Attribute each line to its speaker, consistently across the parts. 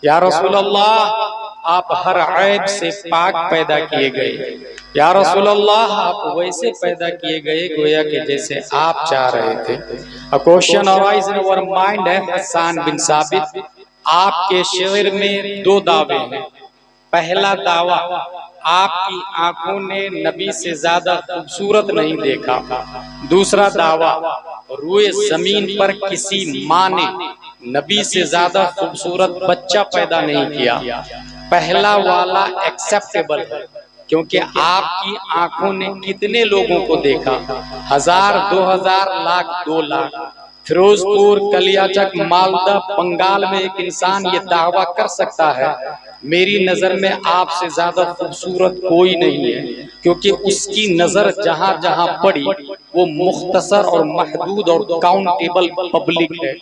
Speaker 1: या रसूल अल्लाह, आप हर ऐब से पाक पैदा किए गए। या रसूल अल्लाह, आप वैसे पैदा किए गए गोया कि जैसे आप चाह रहे थे। A question arise in our mind है हसन बिन साबित, आपके शेर में दो दावे हैं। पहला दावा, आपकी आंखों ने नबी से ज्यादा खूबसूरत नहीं देखा। दूसरा दावा, रूए जमीन पर किसी माँ ने नबी से ज्यादा खूबसूरत बच्चा पैदा नहीं किया। पहला वाला एक्सेप्टेबल है, क्योंकि आपकी आंखों ने कितने लोगों को देखा? 1000, 2000, लाख, 2 लाख। फिरोजपुर, कलियाचक, मालदा, बंगाल में एक इंसान ये दावा कर सकता है मेरी नजर में आपसे ज्यादा खूबसूरत कोई नहीं है, क्योंकि उसकी नजर जहां जहां पड़ी वो मुख्तसर और महदूद और काउंटेबल पब्लिक है।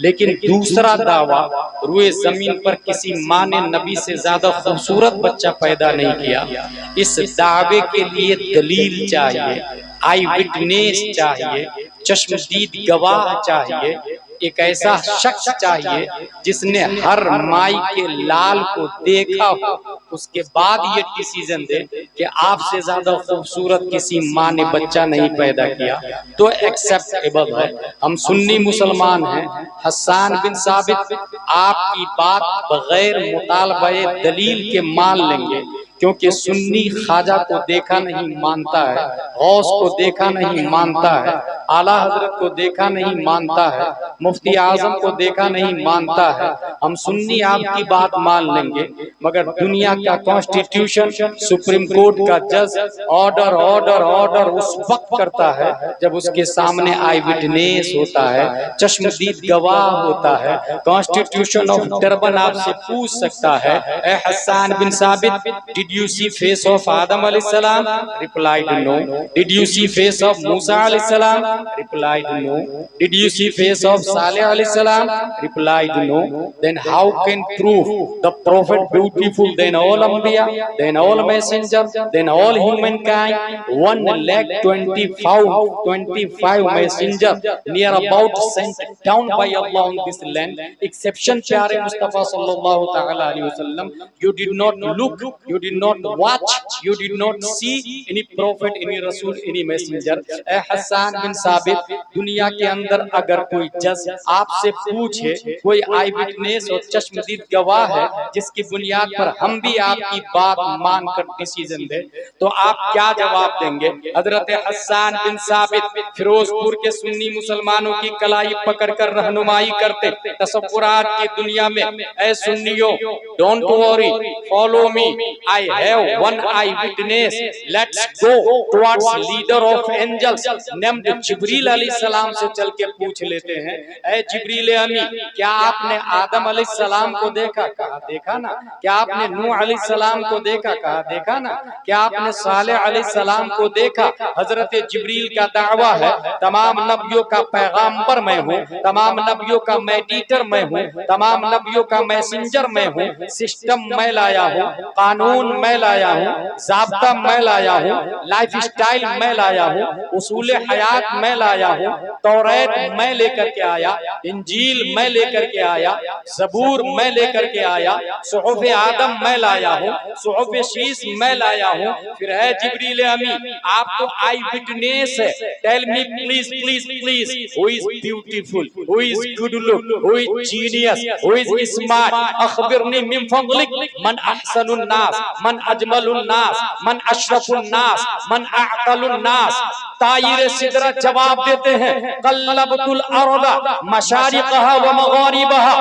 Speaker 1: लेकिन दूसरा दावा, रूए जमीन पर किसी माँ ने नबी से ज्यादा खूबसूरत बच्चा पैदा नहीं किया। इस दावे के लिए दलील चाहिए, आई विटनेस चाहिए, चश्मदीद गवाह चाहिए, एक ऐसा शख्स चाहिए जिसने हर माई के लाल को देखा हो, उसके बाद ये डिसीजन दे कि आपसे ज्यादा खूबसूरत किसी माँ ने बच्चा नहीं पैदा किया, तो एक्सेप्टेबल है। हम सुन्नी मुसलमान हैं। हसन बिन साबित, आपकी बात बगैर मुतालबे दलील के मान लेंगे, क्योंकि सुन्नी ख्वाजा को देखा नहीं मानता है, गौस को देखा नहीं मानता है, आला हजरत को देखा नहीं मानता है, मुफ्ती आजम को देखा नहीं मानता है। हम सुन्नी आपकी बात मान लेंगे, मगर दुनिया का कॉन्स्टिट्यूशन, सुप्रीम कोर्ट का जज ऑर्डर ऑर्डर ऑर्डर उस वक्त करता है जब उसके सामने आई विटनेस होता है, चश्मदीद गवाह होता है। कॉन्स्टिट्यूशन ऑफ टर्बन आपसे पूछ सकता है, ए हसन बिन साबित, did you see face of आदम अलैहिस्सलाम? Replied no. Did you see face of मूसा अलैहिस्सलाम? Replied no. Did you see face of सालेह अलैहिस्सलाम? Replied no. Then how can prove the prophet beautiful than all Anbiya, than all messengers, than all humankind? 1,25,25 messenger near about sent down by Allah on this land. Exception प्यारे मुस्तफा सल्लल्लाहु ताला अलैहि वसल्लम. You did not look, you did not watch, you did not see any prophet, any rasul, any messenger. ए हसन बिन साबित, दुनिया के अंदर अगर कोई जज आपसे पूछे, कोई आई विटनेस और चश्मदीद गवाह है जिसकी बुनियाद पर हम भी आपकी बात मानकर डिसीजन दे, तो आप क्या जवाब देंगे? हजरत हसन बिन साबित फिरोजपुर के सुन्नी मुसलमानों की कलाई पकड़कर रहनुमाई करते, तसव्वुरात की दुनिया में, ऐ सुन्नियों, don't worry, follow me, I have one eyewitness, let's go towards leader of angels named जिब्रील अलैहिस्सलाम से चल के पूछ लेते हैं, ऐ जिब्रील अमी, क्या आपने आदम अलैहिस्सलाम को देखा? कहा देखा ना। क्या आपने नूह अलैहिस्सलाम को देखा? कहा देखा ना। क्या आपने सालेह अलैहिस्सलाम को देखा? हजरत जिब्रील का दावा है, तमाम नबियों का पैगाम्बर मैं हूँ, तमाम नबियों का मेडिएटर मैं हूँ, तमाम नबियों का मैसेंजर मैं हूँ, सिस्टम मैं लाया हूँ, कानून मैं लाया हूँ, ज़ाब्ता मैं लाया हूँ, लाइफ स्टाइल मैं लाया हूँ, उसूल हयात मैं लाया हूँ, तौरात मैं लेकर के आया, इंजील मैं लेकर के आया, ज़बूर मैं लेकर के आया, सुहूफ आदम मैं लाया हूँ, सुहूफ शीस मैं लाया हूँ। फिर है जिब्रील अमी, आप तो आई विटनेस है, tell me please please please, who is beautiful, who is good look, who is genius, who is smart, अखबिरनी मिन फज़लिक, मन अहसनुन नास, मन अजमलुन नास, मन अशरफुन नास, मन अअक़लुन नास। तायरे सिदरा जवाब देते हैं, कल्लबतुल अर्दा मशारिक़हा व मग़ारिबहा,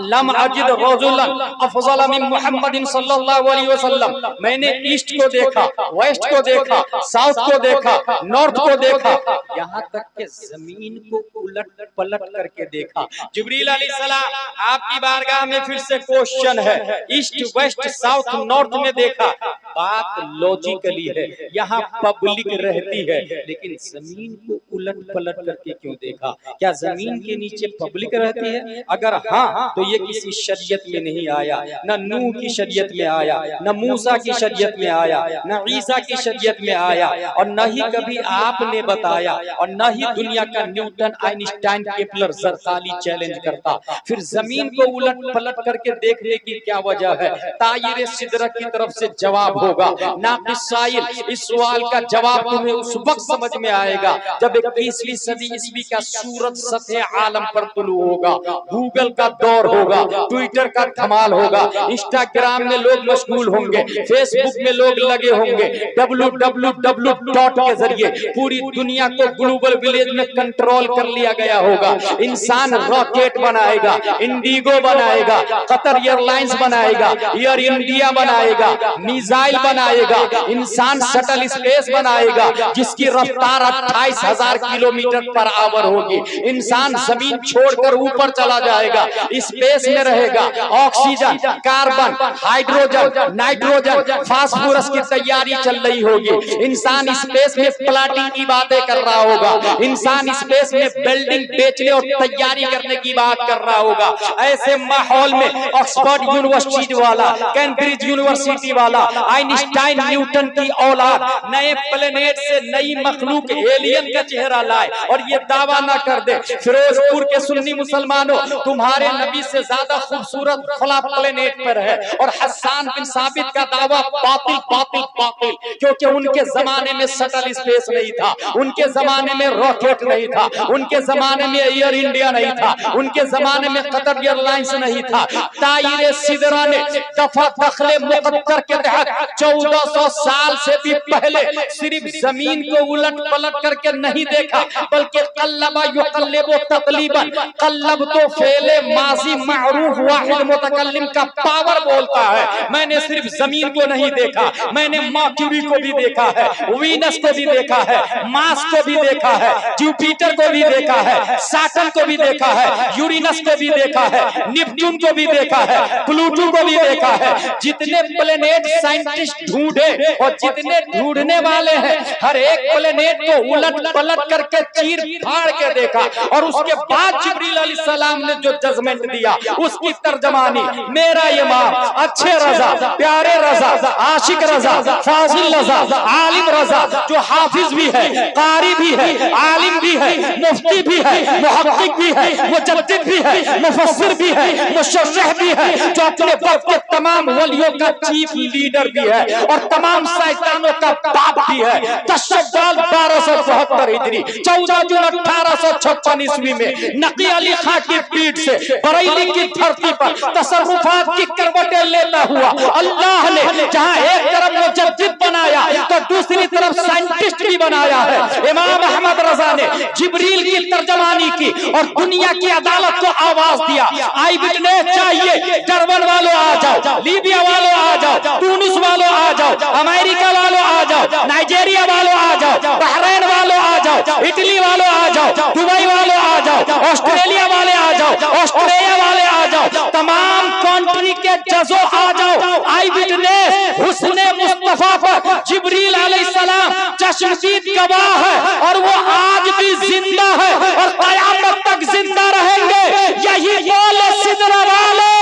Speaker 1: लम अजिद रजुलन अफ़ज़ल मिन मुहम्मदिन सल्लल्लाहु अलैहि वसल्लम। मैंने ईस्ट को देखा, वेस्ट को देखा, साउथ को देखा, नॉर्थ को देखा, यहाँ तक के जमीन को उलट पलट करके देखा। जिब्रील अलैहिस्सलाम, आपकी बारगाह में फिर से क्वेश्चन है, ईस्ट वेस्ट साउथ नॉर्थ में देखा, बात लॉजिकली है, यहाँ पब्लिक रहती है, लेकिन जमीन को उलट पलट करके क्यों देखा? क्या जमीन के नीचे पब्लिक रहती है? अगर हाँ तो ये किसी शरीयत में नहीं आया, न नूह की शरीयत में आया, न मूसा की शरीयत में आया, न ईसा की शरीयत में आया, और न ही कभी आपने बताया, और न ही दुनिया का न्यूटन, आइंस्टाइन, केपलर, ज़रकाली चैलेंज करता। फिर जमीन को उलट पलट करके देखने की क्या वजह है? तायरे सिदरा की तरफ से जवाब होगा। नाक़िसाइल, इस सवाल का जवाब तुम्हें उस वक्त समझ में आएगा जब 21वीं सदी ईस्वी का सूरज सतह आलम पर तुलू होगा, गूगल का दौर होगा, ट्विटर का धमाल होगा, इंस्टाग्राम में लोग मशगूल होंगे, फेसबुक में लोग लगे होंगे, www के जरिए पूरी दुनिया को ग्लोबल विलेज में कंट्रोल कर लिया गया होगा। इंसान रॉकेट बनाएगा, इंडिगो बनाएगा, कतर एयरलाइंस बनाएगा, एयर इंडिया बनाएगा, मिसाइल बनाएगा, इंसान शटल स्पेस बनाएगा जिसकी रफ्तार 28,000 किलोमीटर पर आवर होगी। इंसान जमीन छोड़कर ऊपर चला जाएगा, स्पेस में रहेगा, oxygen, carbon, hydrogen, nitrogen, phosphorus की तैयारी चल रही होगी। इंसान स्पेस में प्लाटिंग की बातें कर रहा होगा, इंसान स्पेस में बिल्डिंग बेचने और तैयारी करने की बात कर रहा होगा। ऐसे माहौल में ऑक्सफोर्ड यूनिवर्सिटी वाला, कैम्ब्रिज यूनिवर्सिटी वाला, आइंस्टाइन, न्यूटन की औलाद नए प्लेनेट से नई मखलूक एलियन का चेहरा लाए और ये दावा ना कर दे, फिरोजपुर के सुन्नी मुसलमानों, तुम्हारे नबी से ज्यादा खूबसूरत खुला प्लेनेट पर है, और हसन बिन साबित का दावा बातिल बातिल बातिल, क्योंकि उनके जमाने में शटल स्पेस नहीं था, उनके जमाने में रॉकेट नहीं था, उनके जमाने में एयर इंडिया नहीं था, उनके जमाने में कतर एयरलाइंस नहीं था। तायरे सिदरा ने दफा दखले मुकद्दर के तहत 1400 साल से भी पहले सिर्फ जमीन को उलट पलट करके नहीं देखा, बल्कि कल्लबा युकल्लिबु तकलीबन, कल्लब तो फेले माजी मारूफ वाहिद मुतकल्लिम का पावर बोलता है। मैंने सिर्फ जमीन को नहीं देखा, मैंने मर्क्यूरी को भी देखा है, वीनस को भी देखा है, मार्स को भी देखा है, जुपिटर को भी देखा है, सैटर्न को भी देखा है, यूरेनस को भी देखा है, नेपच्यून को भी देखा है, प्लूटो को भी देखा है। जितने प्लेनेट साइंटिस्ट ढूंढे और जितने ढूंढने वाले हैं, हर एक प्लेनेट को उलट पलट करके चीर फाड़ के देखा, और उसके बाद जिब्रील अलैहिस्सलाम ने जो जजमेंट दिया उसकी तर्जमानी मेरा इमाम, अच्छे रजा, प्यारे रजा, आशिक रजा, फाजिल रजा, आलिम रजा, जो हाफिज भी है, कारी भी है, आलिम भी है, मुफ्ती भी है, मुहक्किक भी है, मुजद्दिद भी है, मुफस्सिर भी है, मुशर्रिह भी है, जो अपने वक्त के तमाम वलियों का चीफ लीडर भी है और तमाम शैतानों का बाप भी है। 10 शव्वाल 1272 हिजरी, 14 जून 1856 ईस्वी में नकी अली खां की पीठ से बरेली की धरती पर तसर्रुफात की करवटें लेता हुआ अल्लाह ने जहां एक तरफ मुजद्दिद बनाया तो दूसरी तरफ साइंटिस्ट भी बनाया है। इमाम अहमद रजा ने जिब्रील की तर्जमानी की और दुनिया की अदालत को आवाज दिया, आई विटनेस चाहिए, टर्बन वालों आ जाओ, लीबिया वालों आ जाओ, टूनिस वालों आ जाओ, अमेरिका वालों आ जाओ, नाइजीरिया वालों आ जाओ, बहरीन वालों आ जाओ, इटली वालों आ जाओ, दुबई वालों आ जाओ, ऑस्ट्रेलिया वाले आ जाओ, ऑस्ट्रेलिया वाले आ जाओ, तमाम कंट्री के जजो आ जाओ। आई विटनेस हुस्ने मुस्तफा पर जिब्रील अलैहिस्सलाम चश्मदीद गवाह है और वो आज भी जिंदा है और कयामत तक जिंदा रहेंगे। यही बोले सिदरा वाले,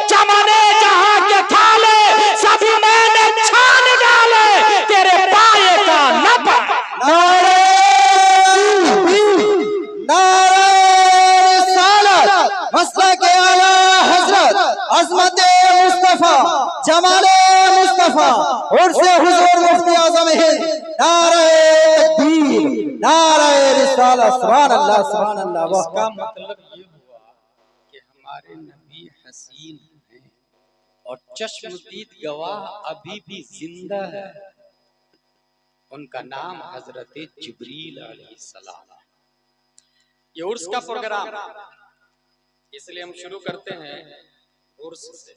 Speaker 1: चमने जहां के थाले सभी मैंने छान डाले, तेरे पाए का न पाए।
Speaker 2: नारे रिसालत, मसला के आला हजरत, अज़मत मुस्तफा, जमाले मुस्तफा, उर्से हुजूर मुफ्ती आज़म हिंद, नारे तकबीर, नारे रिसालत, सुभान अल्लाह सुभान अल्लाह।
Speaker 1: इसका मतलब ये हुआ कि हमारे नबी हसीन हैं और चश्मदीद गवाह अभी भी जिंदा है। उनका नाम हजरत जिब्रील अलैहिस्सलाम। ये उर्स का प्रोग्राम, इसलिए हम शुरू करते हैं उर्स से।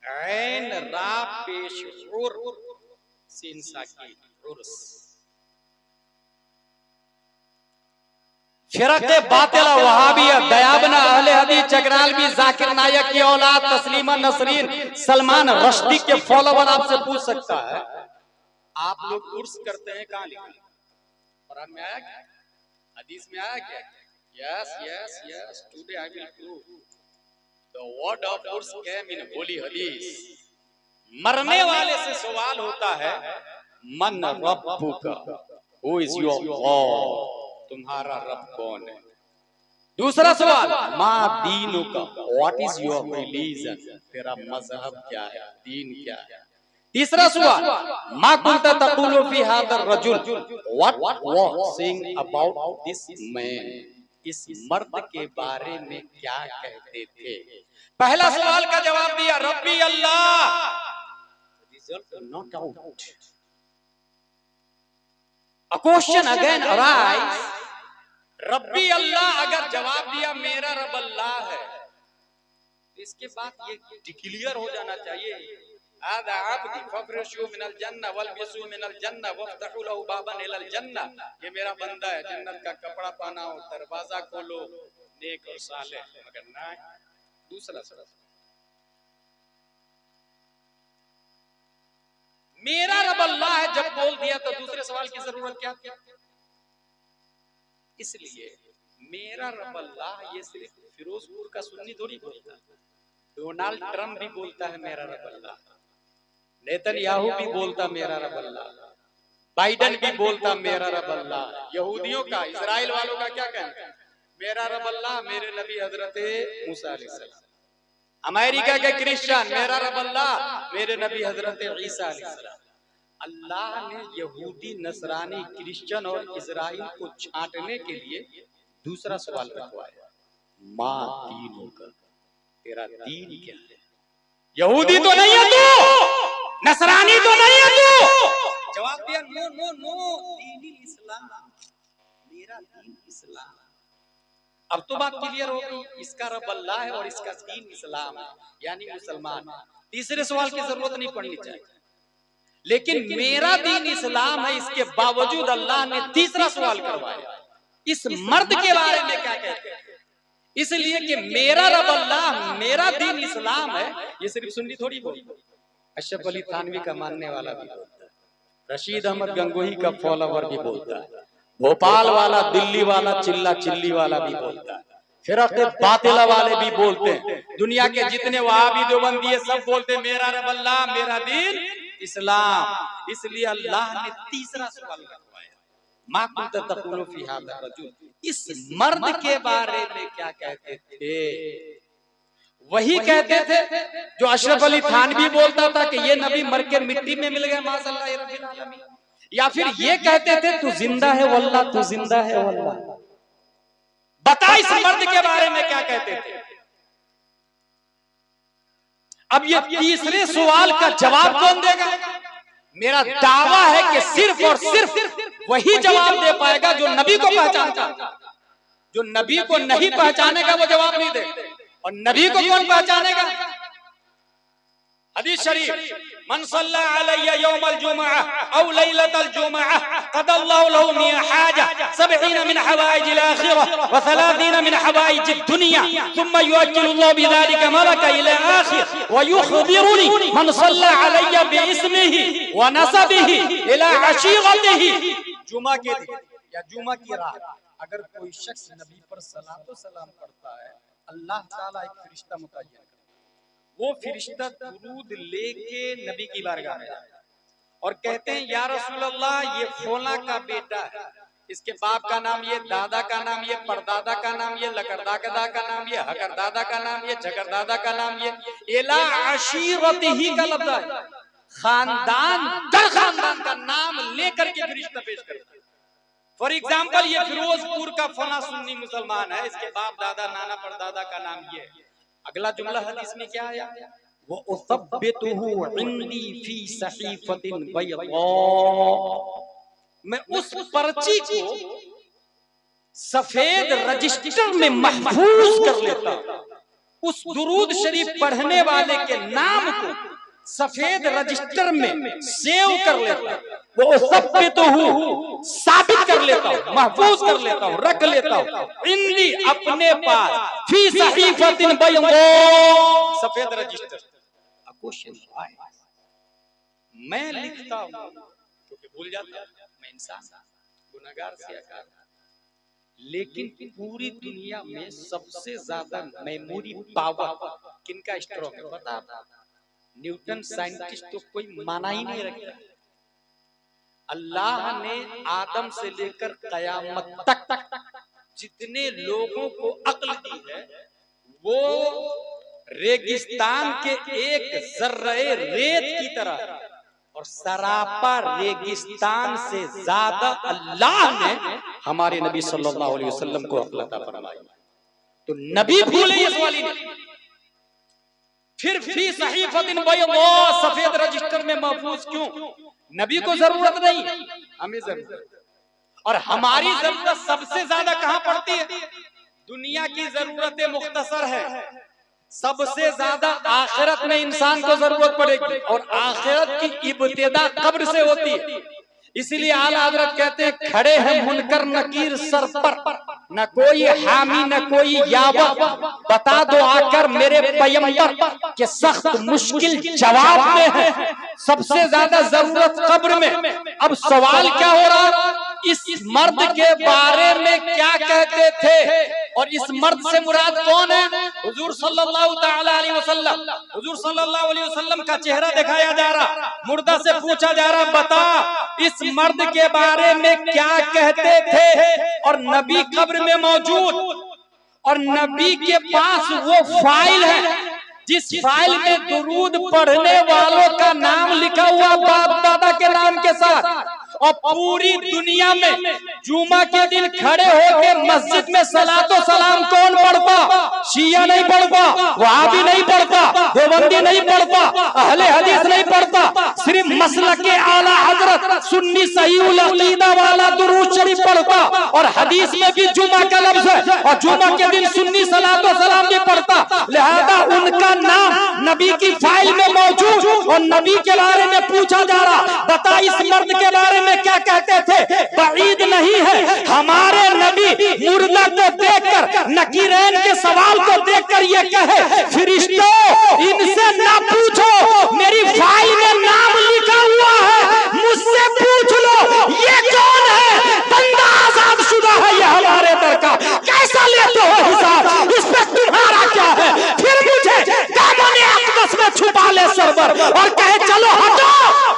Speaker 1: ऐन रा पेश उर सीन साकी उर्स। फिरक़े बातिला वहाबिया, दयाबना, अहले हदीस, चगरालवी, जाकिर नायक की औलाद, तस्लीमा नसरीन, सलमान रश्दी के फॉलोवर आपसे पूछ सकता है आप लोग उर्स करते हैं, कहाँ लिखा? कुरान में आया क्या? हदीस में आया क्या? Yes yes yes, today I will prove the word of उर्स केम इन होली हदीस। मरने वाले से सवाल होता है, मन रब्बुका, हु इज योर गॉड, तुम्हारा रब कौन है। दूसरा सवाल, मा दीनुका, व्हाट इज योर रिलीजन, तेरा मजहब क्या है, दीन क्या है। तीसरा सवाल, मा कुंता तक़ूलु फी हादर रजुल, what was saying about this man, इस मर्द के बारे में क्या कहते थे। पहला सवाल का जवाब दिया रब्बी अल्लाह, result not out. A question again arise, रब्बी अल्लाह अगर जवाब दिया मेरा रब अल्लाह है, तो इसके बाद ये डिक्लेयर हो जाना चाहिए, आदा अब्दी फफ्रशू मिनल जन्नह वल्बिसू मिनल जन्नह वफ्तहू लहू बाबन इलल जन्नह, ये मेरा बंदा है, जन्नत का कपड़ा पहनाओ, दरवाजा खोलो, नेक और सालेह। मगर ना, दूसरा सवाल, मेरा रब अल्लाह है जब बोल दिया तो दूसरे सवाल की जरूरत क्या? इसलिए मेरा रब अल्लाह ये सिर्फ फिरोजपुर का सुन्नी थोड़ी बोलता है, डोनाल्ड ट्रम्प भी बोलता है मेरा रब अल्लाह, नेतन्याहू भी बोलता मेरा रब अल्लाह, बाइडेन भी बोलता मेरा रब अल्लाह। यहूदियों का, इजराइल वालों का क्या कहना है, मेरा रब अल्लाह मेरे नबी हजरत मूसा अलैहिस्सलाम। अमेरिका के क्रिश्चियन, मेरा रब अल्लाह मेरे नबी हजरत ईसा अलैहिस्सलाम। अल्लाह ने यहूदी, नसरानी, क्रिश्चियन और इजराइल को छांटने के लिए दूसरा सवाल रखवाया, मा दीनों का, तेरा दीन क्या है। यहूदी तो नहीं है तू, नसरानी तो नहीं है तू। जवाब दिया नो नो नो, दीन इस्लाम, मेरा दीन इस्लाम। अब तो बात क्लियर हो गई, इसका रब अल्लाह है और इसका दीन इस्लाम है, यानी मुसलमान। तीसरे सवाल की जरूरत नहीं पड़नी चाहिए, लेकिन मेरा दीन इस्लाम है, इसके बावजूद अल्लाह ने तीसरा सवाल करवाया, इस मर्द के बारे में क्या कहते हैं। इसलिए कि मेरा रब अल्लाह, मेरा दीन इस्लाम है, ये सिर्फ सुन्नी थोड़ी बोलता है, अशरफ अली थानवी का मानने वाला भी बोलता है, रशीद अहमद गंगोही का फॉलोवर भी बोलता है, भोपाल वाला, दिल्ली वाला, चिल्ला चिल्ली वाला भी बोलता है, फिरक़े बातिला वाले भी बोलते हैं, दुनिया के जितने वहाबी देवबंदी सब बोलते हैं मेरा रब अल्लाह, मेरा दीन इस्लाम। इसलिए अल्लाह ने तीसरा सवाल रखवाया, मा कुंता तक़ूलु फी हाज़ा रजुल, इस मर्द के बारे में क्या कहते थे। वही कहते थे जो अशरफ अली थानवी बोलता था कि ये नबी मर के मिट्टी में मिल गए माज़अल्लाह रब्बिल आलमीन, या फिर ये कहते थे तू जिंदा है वल्लाह, तू जिंदा है वल्लाह। बता इस मर्द के बारे में क्या कहते थे। अब ये तीसरे सवाल का जवाब कौन देगा। मेरा दावा है कि सिर्फ और सिर्फ वही जवाब दे पाएगा जो नबी को पहचानता। जो नबी को नहीं पहचानेगा वो जवाब नहीं दे, और नबी को कौन पहचानेगा। हदीस शरीफ, मन सल्ला अलैया यौमल जुमअह औ लैलतल जुमअह क़दल्लाहु लहु मिअ हाजा 70 मिन हवाइजिल आखिरह व 30 मिन हवाइजिद दुनिया थुम्मा युअज्जिलुल्लाहु बिज़ालिका मलका इला आखिर व युखबिरुनी मन सल्ला अलैया बिइस्मिही व नसबिही इला अशीरतिही। जुमा के दिन या जुमा की रात अगर कोई शख्स नबी पर सलातो सलाम पढ़ता है, अल्लाह ताला एक फरिश्ता मुतय्यन करता है, वो फरिश्ता दुरूद लेके नबी की बारगाह में जाता है और कहते हैं या रसूल अल्लाह ये फौला का बेटा है, इसके बाप का नाम ये, दादा का नाम ये, परदादा का नाम ये, लकड़दादा का नाम ये, हकरदादा का नाम ये, झकरदादा का नाम ये, इला अशीरतिही का लफ्ज़ है, खानदान दर खानदान का नाम लेकर के फरिश्ता पेश करता है। फॉर एग्जाम्पल ये फिरोजपुर का फला सुन्नी मुसलमान है, इसके बाप दादा नाना परदादा का नाम ये है। अगला जुमला हदीस में क्या आया, वो उसब्बितुहु इंदी फी सहीफतिन बैदा, मैं उस पर्ची को सफेद रजिस्टर में महफूज कर लेता, उस दुरूद शरीफ पढ़ने वाले के नाम को सफेद रजिस्टर में सेव कर लेता, वो उसब्बितुहु साबित कर लेता हूं, महफूज कर लेता हूं, रख लेता हूं, इंदी अपने पास, फी सहीफतिन बैदा, सफेद रजिस्टर। क्वेश्चन, मैं लिखता हूं क्योंकि भूल जाता मैं इंसान गुनाहगार से आकार। लेकिन पूरी दुनिया में सबसे ज्यादा मेमोरी पावर किनका स्ट्रॉन्ग है पता? न्यूटन साइंटिस्ट तो कोई माना ही नहीं रखता। अल्लाह ने आदम से लेकर कयामत तक जितने लोगों को अक्ल दी है वो रेगिस्तान के एक जर्रे रेत की तरह और सरापा रेगिस्तान से ज्यादा अल्लाह ने हमारे नबी सल्लल्लाहु अलैहि वसल्लम को अक्ल अता फरमाई। तो नबी भूले इस वाली ने फिर फी सहीफतिन बैदा सफेद रजिस्टर में महफूज क्यों? नबी को जरूरत नहीं, हमें जरूरत। और हमारी जरूरत सबसे ज्यादा कहां पड़ती है? दुनिया की जरूरतें मुख्तसर है, सबसे ज्यादा आखिरत में इंसान को जरूरत पड़ेगी और आखिरत की इब्तिदा कब्र से होती है। इसलिए आला हजरत कहते हैं खड़े हैं मुनकर नकीर सर पर, न कोई हामी न कोई यावा, बता दो आकर मेरे पैगंबर के सख्त मुश्किल जवाब में है। सबसे ज्यादा जरूरत कब्र में। अब सवाल क्या हो रहा? इस मर्द के बारे में क्या कहते थे और इस मर्द से मुराद कौन है? हुजूर सल्लल्लाहु तआला अलैहि वसल्लम। हुजूर सल्लल्लाहु अलैहि वसल्लम का चेहरा दिखाया जा रहा, मुर्दा से पूछा जा रहा बता इस मर्द के बारे में क्या कहते थे? और नबी कब्र में मौजूद और नबी के पास वो फाइल है जिस फाइल में दुरूद पढ़ने वालों का नाम लिखा हुआ बाप दादा के नाम के साथ। और पूरी दुनिया में जुमा के दिन खड़े होकर मस्जिद में सलातो सलाम कौन पढ़ता? शिया नहीं पढ़ता, वहाबी नहीं पढ़ता, देवबंदी नहीं पढ़ता, अहले हदीस नहीं पढ़ता, सिर्फ मसलके आला हजरत सुन्नी सहीहुल अकीदा वाला दुरूद शरीफ पढ़ता। और हदीस में भी जुमा का लफ्ज है और जुमा के दिन सुन्नी सलातो सलाम भी पढ़ता। लिहाजा उनका नाम नबी की फाइल में मौजूद और नबी के बारे में पूछा जा रहा बता इस मर्द के बारे में क्या कहते थे? बईद नहीं है हमारे नबी मुर्दा को देखकर नकीरैन के सवाल को देखकर ये कहे फरिश्तों इनसे ना पूछो, मेरी फाइल में नाम लिखा हुआ है, मुझसे पूछ लो ये कौन है? बंदा आजाद शुदा है ये हमारे दर का, कैसा लेते हो हिसाब? इस पे तुम्हारा क्या है? फिर मुझे दामन अक़दस में छुपा ले सरवर और कहे चलो हटो,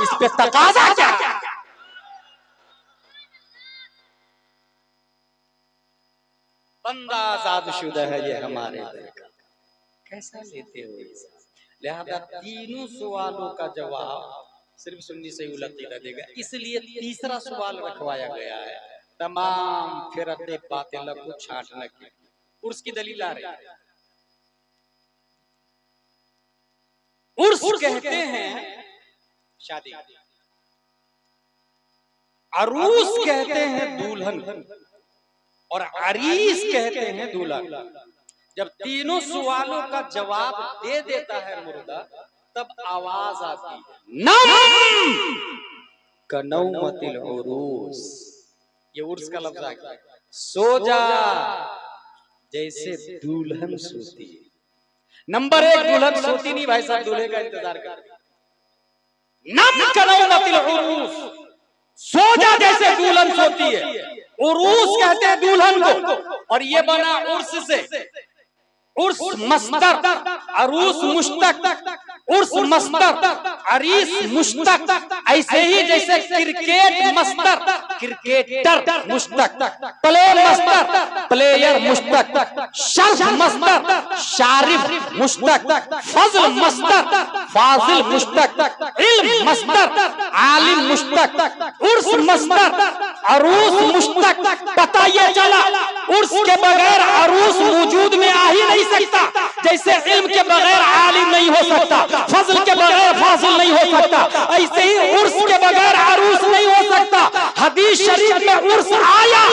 Speaker 1: इस पे तकाजा क्या? बंदा आजाद शुदा है ये हमारे दर का, कैसा लेते हो हिसाब? लिहाजा तीनों सवालों का जवाब सिर्फ सुन्नी सहीहुल अक़ीदा देगा। इसलिए तीसरा सवाल रखवाया गया है तमाम फिरक़े बातिला को छांटने के। उर्स की दलील आ रही है। उर्स कहते हैं शादी, अरूस कहते हैं दुल्हन और अरीस कहते हैं दूल्हा। जब तीनों सवालों का जवाब दे देता है मुर्दा तब आवाज आती है नम कनौमतिल उरूस। ये उर्स का लफ्ज आ गया। सो जा जैसे दुल्हन सोती है। नंबर एक, दुल्हन सोती नहीं भाई साहब, दूल्हे का इंतजार करती। नम कनौमतिल उरूस, सो जा जैसे दुल्हन सोती है। उरूस कहते हैं दुल्हन को और ये बना उर्स से। उर्स मस्तर, अरूस मुश्तक, उर्स मस्तर, अरीस मुश्तक। ऐसे ही जैसे क्रिकेट मस्तर, क्रिकेटर मुश्तक, प्ले मस्तर, प्लेयर मुश्तक, शर्फ मस्तर, शारिफ मुश्तक, फजल मस्तर, फाजिल मुश्तक, इल्म मस्तर, आलिम मुश्तक, उर्स मस्तर, अरूस मुश्तक। पता ये चला उर्स के बगैर अरूस वजूद में आ ही नहीं सकता, जैसे इल्म के बगैर आलिम नहीं हो सकता, फजल के बगैर फाजिल नहीं हो सकता, ऐसे ही उर्स के बगैर अरूस नहीं हो सकता। हदीस शरीफ में उर्स आया,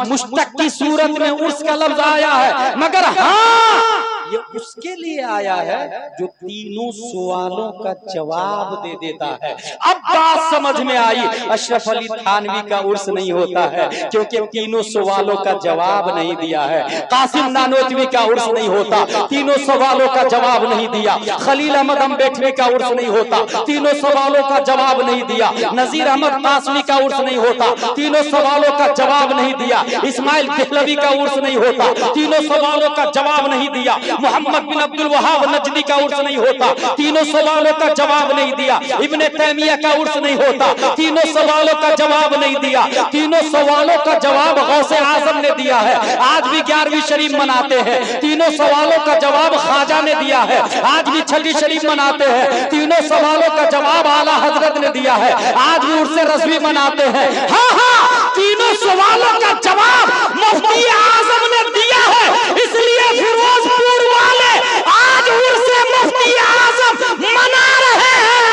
Speaker 1: मुश्तक की सूरत में उर्स का लफ्ज आया है, मगर हाँ ये उसके लिए आया है जो तीनों सवालों का जवाब दे देता है। अब बात समझ में आई, अशरफ अली थानवी का उर्स नहीं होता है क्योंकि तीनों सवालों का जवाब नहीं दिया है। कासिम नानोतवी का उर्स नहीं होता, तीनों सवालों का जवाब नहीं दिया। खलील अहमद अम्बेडकर का उर्स नहीं होता, तीनों सवालों का जवाब नहीं दिया। नजीर अहमद कासमी का उर्स नहीं होता, तीनों सवालों का जवाब नहीं दिया। इस्माइल देहलवी का उर्स नहीं होता, तीनों सवालों का जवाब नहीं दिया। मोहम्मद बिन अब्दुल वहाब नजदी का उर्स नहीं होता, तीनों सवालों का जवाब नहीं दिया। इब्ने तैमिया का उर्स नहीं होता, तीनों सवालों का जवाब नहीं दिया। तीनों सवालों का जवाब गौसे आजम ने दिया है। आज भी 11वीं शरीफ मनाते हैं, तीनों सवालों का जवाब ख्वाजा ने दिया है। आज भी 6वीं शरीफ मनाते हैं, तीनों सवालों का जवाब आला हजरत ने दिया है। आज भी उर्से रज़वी मनाते हैं। हाँ हाँ, तीनों सवालों का जवाब मुफ्ती आजम ने दिया है। इसलिए फिरोजपुर वाले आज उर्से मुफ्ती आजम मना रहे हैं।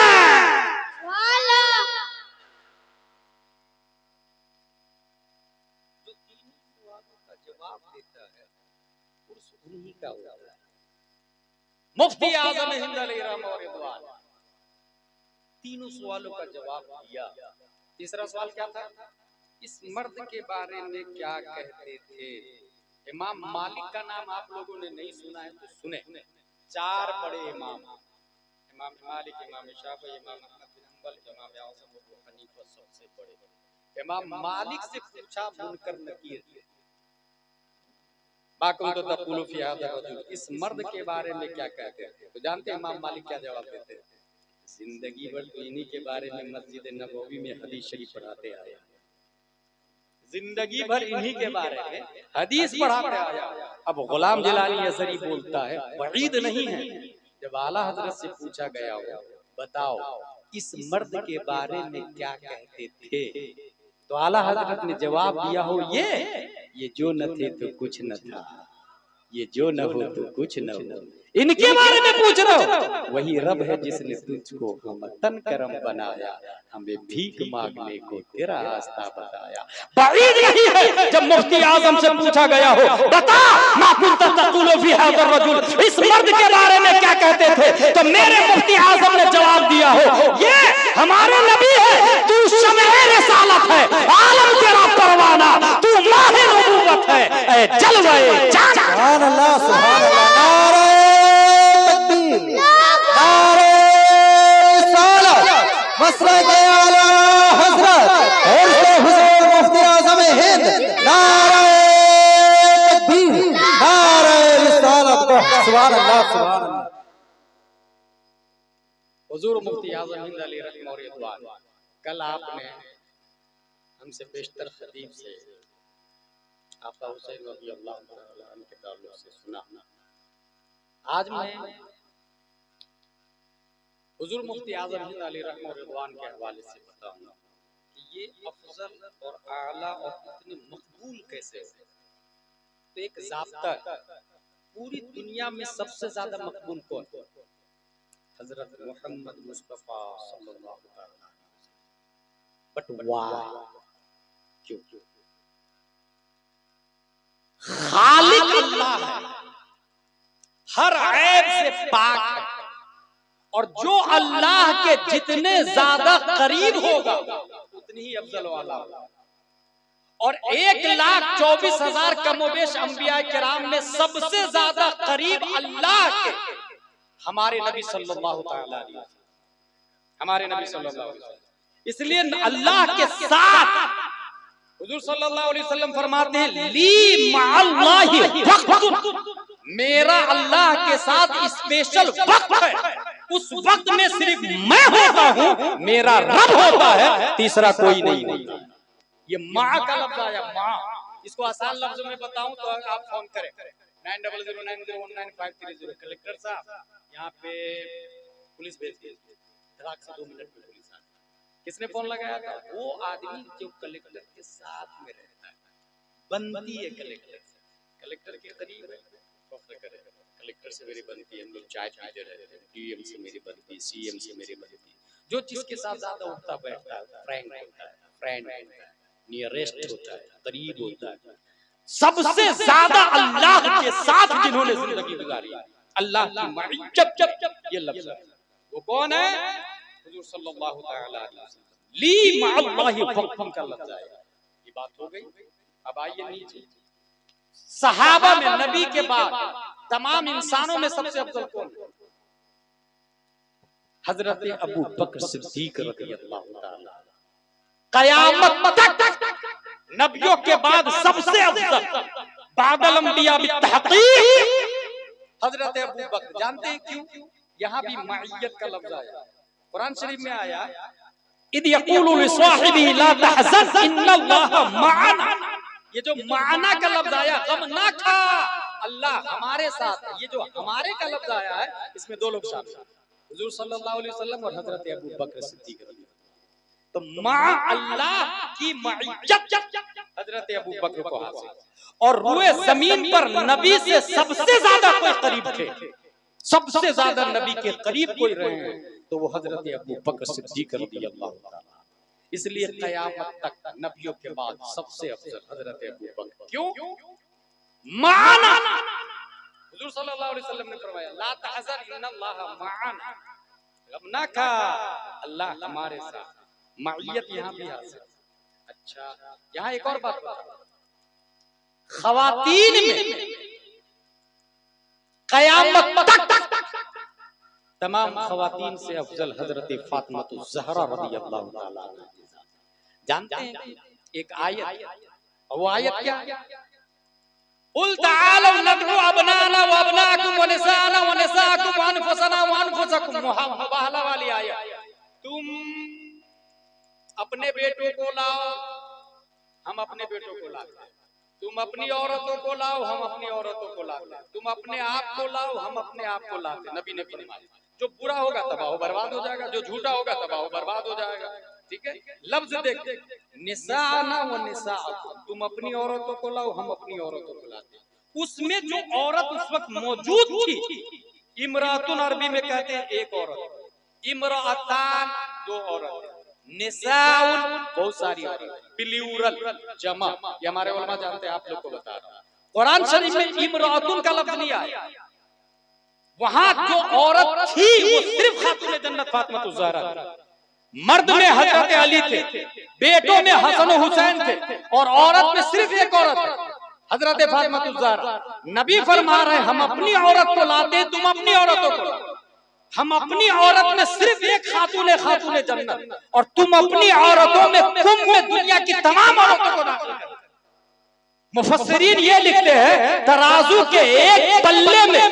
Speaker 1: जो तीनों सवालों का जवाब देता है उर्स उन्हीं का होता है। मुफ्ती आजम हिंद अलैहि रहमतुल्लाह व रिदवान तीनों सवालों का जवाब दिया। तीसरा सवाल क्या था? इस मर्द के बारे में क्या कहते थे? इमाम मालिक का नाम आप लोगों ने नहीं सुना है तो सुने। 4 बड़े इमाम, इमाम मालिक, इमाम शाफी, इमाम अहमद बिन हंबल, इमाम आज़म अबू हनीफा सबसे बड़े। इमाम मालिक से पूछा मुनकर नकीर, बाकुम तो तक़ूलु फी हाज़ा रजुल, इस मर्द के बारे में क्या कहते थे? तो जानते हैं इमाम मालिक क्या जवाब देते हैं? जिंदगी भर तो इन्हीं के बारे में मस्जिद नबवी में हदीस शरीफ पढ़ाते आया, जिंदगी भर इन्हीं के बारे में हदीस पढ़ाते आया। अब गुलाम जिलानी असरी बोलता है बईद नहीं है, जब आला हजरत से पूछा गया हो बताओ इस मर्द के बारे में क्या कहते थे, तो आला हजरत ने जवाब दिया हो ये जो न थे तो कुछ न था, ये जो न हो तो कुछ न हो, इनके बारे में पूछ रहा हो। वही रब है जिसने तुझको हम तन करम बनाया, हमें भीख मांगने को तेरा रास्ता बताया। बईद नहीं है जब मुफ्ती आजम से पूछा गया हो बता मा कुंत तक़ूलु फी हाज़ा रजुल, इस मर्द के बारे में क्या कहते थे, तो मेरे मुफ्ती आजम ने जवाब दिया हो ये हमारे नबी है, तू शमए रिसालत है, आलम तेरा परवाना, तू माहे नबूवत है, ऐ जलवे जान।
Speaker 2: सुभान अल्लाह, सुभान अल्लाह। नारे तकबीर, नारे रिसालत, मसरक़ आला हज़रत और हुज़ूर मुफ्ती आज़म हिंद, नारे तकबीर, नारे रिसालत। सुभान अल्लाह, सुभान अल्लाह।
Speaker 1: हुज़ूर मुफ्ती आज़म हिंद अलैहि रहमतुल्लाह व रिदवान, कल आपने हमसे बेशतर खतीब से आका हुसैन रज़ियल्लाहु तआला अन्हु के ताल्लुक से सुना। आज मैं हुज़ूर मुफ्ती आज़म हिंद अलैहि रहमतुल्लाह व रिदवान के हवाले से बताऊंगा कि ये अफजल और आला और इतने मकबूल कैसे हो। तो एक ज़ाब्ता, पूरी दुनिया में सबसे ज्यादा मकबूल कौन? हजरत मोहम्मद मुस्तफा सल्लल्लाहु अलैहि वसल्लम। बट वाह, क्यों? खालिक अल्लाह है, हर ऐब से पाक है, और जो अल्लाह के जितने ज्यादा करीब होगा उतनी ही अफजल वाला होगा। और 1,24,000 कमोबेश अंबिया किराम में सबसे ज्यादा करीब अल्लाह के हमारे नबी सल्लल्लाहु अलैहि वसल्लम, हमारे नबी सल्लल्लाहु अलैहि वसल्लम। इसलिए अल्लाह के साथ हुजूर सल्लल्लाहु अलैहि वसल्लम फरमाते हैं ली मअल्लाहि वक्त, मेरा अल्लाह के साथ स्पेशल वक्त है, उस वक्त में सिर्फ मैं होता हूँ, मेरा रब होता है, तीसरा कोई नहीं होता। ये माँ का लफ्ज आया, माँ। इसको आसान लफ्जों में बताऊं तो आप फोन करें 9009019530। कलेक्टर साहब यहाँ पे पुलिस भेज दीजिए, धड़ाक से 2 मिनट में पुलिस आ जाए। किसने फोन लगाया था? वो आदमी जो कलेक्टर के साथ में रहता है, बनती है कलेक्टर के करीब है, फख्र करे, कलेक्टर से मेरी बनती है, हम लोग चाय पीते रहते हैं, डीएम से मेरी बनती है, सीएम से मेरी बनती है। जो जिसके साथ ज्यादा उठता बैठता है फ्रेंड होता है, फ्रेंड होता है, नियरेस्ट होता है, करीब होता है। सबसे ज्यादा अल्लाह के साथ जिन्होंने जिंदगी गुजारी, अल्लाह की मइय्यत, ये लफ्ज है। वो कौन है? हुजूर सल्लल्लाहु अलैहि वसल्लम। ली मअल्लाहि वक्फन का लफ्ज है। ये बात हो गई। अब आइए नीचे, सहाबा में नबी के बाद तमाम इंसानों में सबसे अफजल कौन है? हजरत अबू बकर सिद्दीक रज़ियल्लाहु ताला। क़यामत तक नबियों के बाद सबसे अफजल बादल अंबिया बित्तहक़ीक़ हजरत अबू बकर। जानते हैं क्यों? यहाँ भी मइय्यत का लफ्ज आया, कुरान शरीफ में आया, इद यक़ूलु लिसाहिबिही ला तहज़न इन्नल्लाहा मअना। ये जो माना का लफ्ज आया, गम ना खा, अल्लाह हमारे साथ है। ये जो हमारे का लफ्ज आया है, इसमें दो लोग शामिल हैं, हुजूर सल्लल्लाहु अलैहि वसल्लम और हजरत अबू बकर सिद्दीक। तो मां अल्लाह की मइय्यत हजरत अबू बकर को हासिल, और रूए जमीन पर नबी से सबसे ज्यादा कोई करीब थे, सबसे ज्यादा नबी के करीब कोई रहे हैं, तो वो हजरत अबू बकर सिद्दीक रज़ियल्लाहु ताला। इसलिए क़यामत तक नबियों के बाद सबसे अफजल हजरत अबू बकर। क्यों? माना, हुजूर सल्लल्लाहु अलैहि वसल्लम ने फरमाया, ला तहज़न इन्नल्लाहा मअना, गम ना खा, अल्लाह हमारे साथ। मइय्यत यहाँ भी हासिल। अच्छा, यहाँ एक और बात बता, ख़वातीन में क़यामत तक तमाम ख़वातीन से अफजल हजरत फातिमातुज़ ज़हरा रज़ियल्लाहु ताला। जानते हैं एक आयत, वो आयत क्या है? कुल ताअलू नदउ अबनाना व अबनाकुम व निसाना व निसाकुम व अनफुसना व अनफुसकुम, मुबाहला वाली आयत। तुम अपने बेटों को लाओ, हम अपने बेटों को लाते हैं। तुम अपनी औरतों को लाओ, हम अपनी औरतों को लाते हैं। तुम अपने आप को लाओ, हम अपने आप को लाते हैं। नबी ने फरमाया, जो बुरा होगा तबाह बर्बाद हो जाएगा, जो झूठा होगा तबाह बर्बाद हो जाएगा। ठीक है, लफ्ज देख, निसाना व निसाअकुम, तुम अपनी औरतों को लाओ, हम अपनी औरतों को लाते हैं। उसमें जो औरत उस वक्त मौजूद थी, इमरातुन अरबी में कहते हैं एक औरत, इमरातान दो औरत, निसाउन बहुत सारी औरत, प्लूरल जमा। ये हमारे उलमा जानते हैं, आप लोग को बता रहा हूं। कुरान शरीफ में इमरातुन का लफ्ज नहीं आया। वहां जो औरत थी वो सिर्फ खातून जन्नत फातिमातुज़ ज़हरा। मर्द में हजरत अली थे, बेटों में हसन हुसैन थे, और औरत में सिर्फ एक औरत हजरत फातिमातुज़ ज़हरा। नबी फरमा रहे, हम अपनी औरत को लाते, तुम अपनी औरतों को लाओ। हम अपनी औरत में सिर्फ एक खातून जन्नत, और तुम अपनी औरतों में दुनिया की तमाम औरतों को दाखिल कर। मुफस्सिरीन ये लिखते हैं, तराजू के एक पल्ले में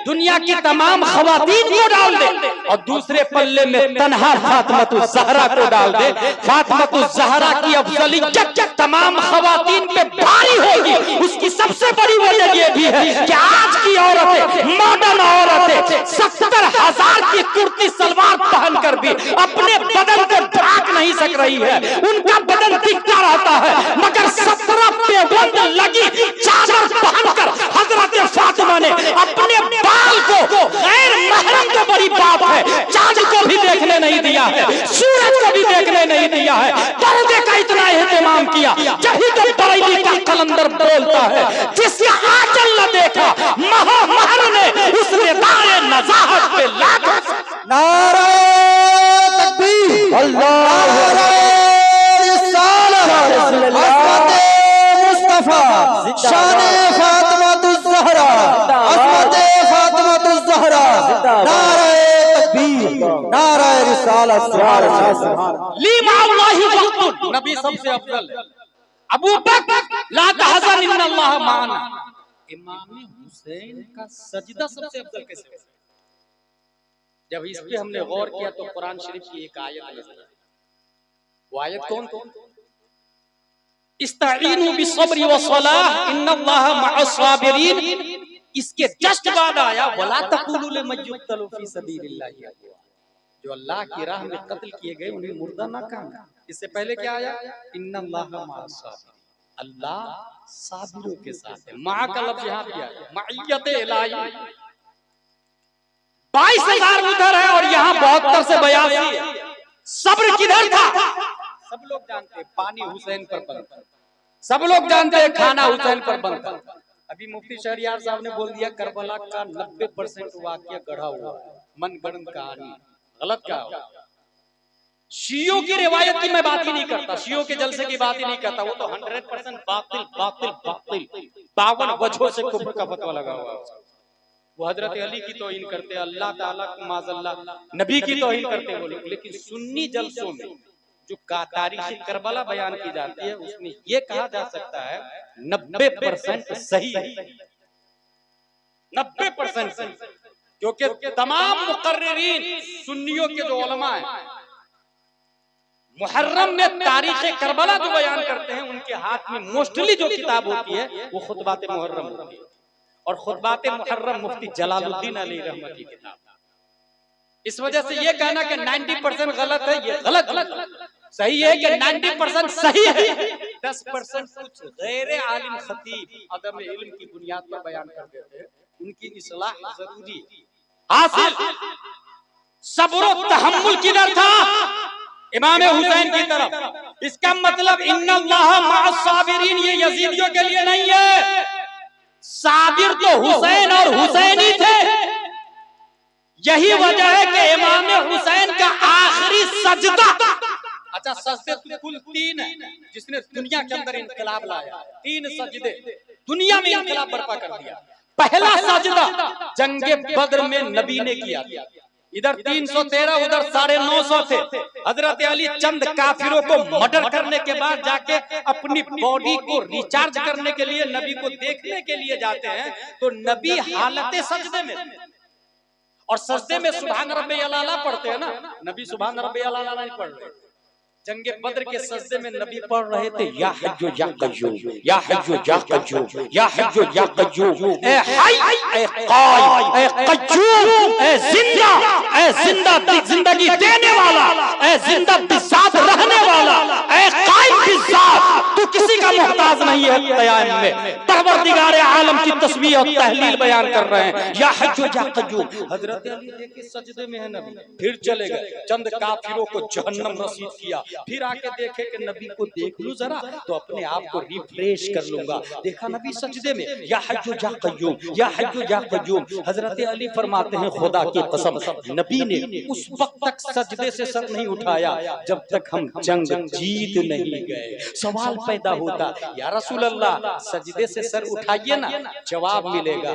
Speaker 1: दुनिया की तमाम खवातीन को डाल दे, और दूसरे पल्ले में तन्हा फातिमातुज़ ज़हरा को डाल दे। फातिमातुज़ ज़हरा की अफज़लियत तमाम खवातीन पे भारी होगी। उसकी सबसे बड़ी वजह ये भी है कि आज की औरतें, मॉडर्न औरतें 70,000 की कुर्ती सलवार पहनकर भी अपने बदन को ढाक नहीं सक रही है। उनका बदन दिखता रहता है, मगर 17 पेबंद लगी चादर पहनकर हजरत फातिमा ने अपने बाल को, गैर महरम तो बड़ी बात है, चांद को भी देखने नहीं दिया है, सूरज को भी देखने नहीं दिया है, पर्दे का इतना एहतमाम किया। यही तो बरेली का कलंदर बोलता है, जिसका आंचल न देखा महर ने, उसने दाए नज़ाहत पे लाखों।
Speaker 2: नारे तकबीर, अल्लाह शाने फातिमातुज़ ज़हरा, अस्मते फातिमातुज़ ज़हरा, नारे तकबीर, नारे रिसालत,
Speaker 1: ली मअल्लाहि वक्तुन, नबी सबसे अफजल है। अबू बकर ला तहज़न इन्नल्लाह मअना। इमाम हुसैन का सजदा सबसे अफजल कैसे हो? जब इस पे हमने गौर किया तो कुरान शरीफ की एक आयत नजर आई। वो आयत कौन? इस्ताईनु बिस्सब्रि वस्सलाह इन्नल्लाहा मअस्साबिरीन। इसके जस्ट बाद आया, वला तक़ूलू लिमन युक़तलू फी सबीलिल्लाहि, जो अल्लाह की राह में कत्ल किए गए उन्हें मुर्दा ना कहना। इससे पहले क्या आया? इन्नल्लाहा मअस्साबिरीन, अल्लाह साबिरों के साथ है। मा का लफ्ज यहाँ भी आया, मइयत इलाही। 22,000 उधर है और यहाँ 72 से 82 है। सब्र किधर था? सब लोग जानते हैं, पानी हुसैन पर पड़ता, सब लोग जानते हैं खाना हुसैन पर बनता। अभी मुफ्ती शहरियार साहब ने बोल दिया करबला का 90% वाकया गढ़ा हुआ है, मनगढ़ंत कहानी। गलत क्या होगा? शियों की रिवायत की मैं बात ही नहीं करता, शियों के जलसे की बात ही नहीं करता, वो तो 100% बातिल बातिल बातिल 52 वजहों से कुफ्र का फतवा लगा हुआ है। वो हजरत अली की तौहीन करते, अल्लाह ताला को माज़अल्लाह नबी की तौहीन करते वो लोग। लेकिन सुन्नी जलसों में जो तारीख़ करबला बयान की जाती है उसमें ये कहा जा सकता है 90% सही है, 90% सही, क्योंकि तमाम मुकर्रिरीन सुन्नियों के जो उलमा हैं मुहर्रम में तारीख़ करबला जो बयान करते हैं उनके हाथ में मोस्टली जो किताब होती है वो खुतबात मुहर्रम होती है, और खुतबात मुहर्रम मुफ्ती जलालुद्दीन अलैहि रहमत की किताब। इस वजह से ये कहना कि 90% गलत है, ये गलत। सही है कि 90% सही है, 10% कुछ गैर आलिम खतीब अदम इल्म की बुनियाद पर बयान कर देते हैं, उनकी इस्लाह जरूरी हासिल। सब्र व तहम्मुल किधर था? इमाम हुसैन की तरफ। इसका मतलब इन्नल्लाह मअस साबिरीन ये यजीदियों के लिए नहीं है, साबिर तो हुसैन और हुसैनी थे। यही वजह है कि इमाम हुसैन का आखिरी सजदा, अच्छा सजदे तो कुल 3 है जिसने दुनिया के अंदर इनकलाब लाया, 3 सजदे दुनिया में इनकलाब बर्पा कर दिया। पहला सजदा जंगे बद्र में नबी ने किया, इधर 313 उधर 950 थे। हजरत अली चंद काफिरों को मर्डर करने के बाद जाके अपनी बॉडी को रिचार्ज करने के लिए नबी को देखने के लिए जाते हैं, तो नबी हालत सजदे में, और सजदे में सुभान रब्बियल आला पढ़ते हैं ना, नबी सुभान रब्बियल आला नहीं पढ़ रहे। जंगे बद्र के सजदे में नबी पढ़ रहे थे या हय्यु या कय्यूम, या हय्यु या कय्यूम, या हय्यु या कय्यूम, ए हय ए कायम ए कय्यूम, ए जिंदा जिंदगी देने वाला, ए जिंदा बिसात रहने वाला, ए कायम बिसात, तू किसी का मोहताज नहीं है। क़याम में परवरदिगार आलम की तस्बीह और तहलील बयान कर रहे हैं, या हय्यु या कय्यूम। हजरत अली देखे सजदे में है नबी, फिर चले गए, चंद काफिरों को जहन्नम रसीद किया, फिर आके देखे कि नबी को देख लूं जरा तो अपने आप को रिफ्रेश कर लूंगा। देखा नबी सजदे में, या हय्यु या कय्यूम, या हय्यु या कय्यूम। हजरत अली फरमाते हैं खुदा की कसम नबी ने उस वक्त तक सजदे से सर नहीं उठाया जब तक हम जंग जीत नहीं गए। सवाल पैदा होता, या रसूल अल्लाह सजदे से सर उठाइए ना, जवाब मिलेगा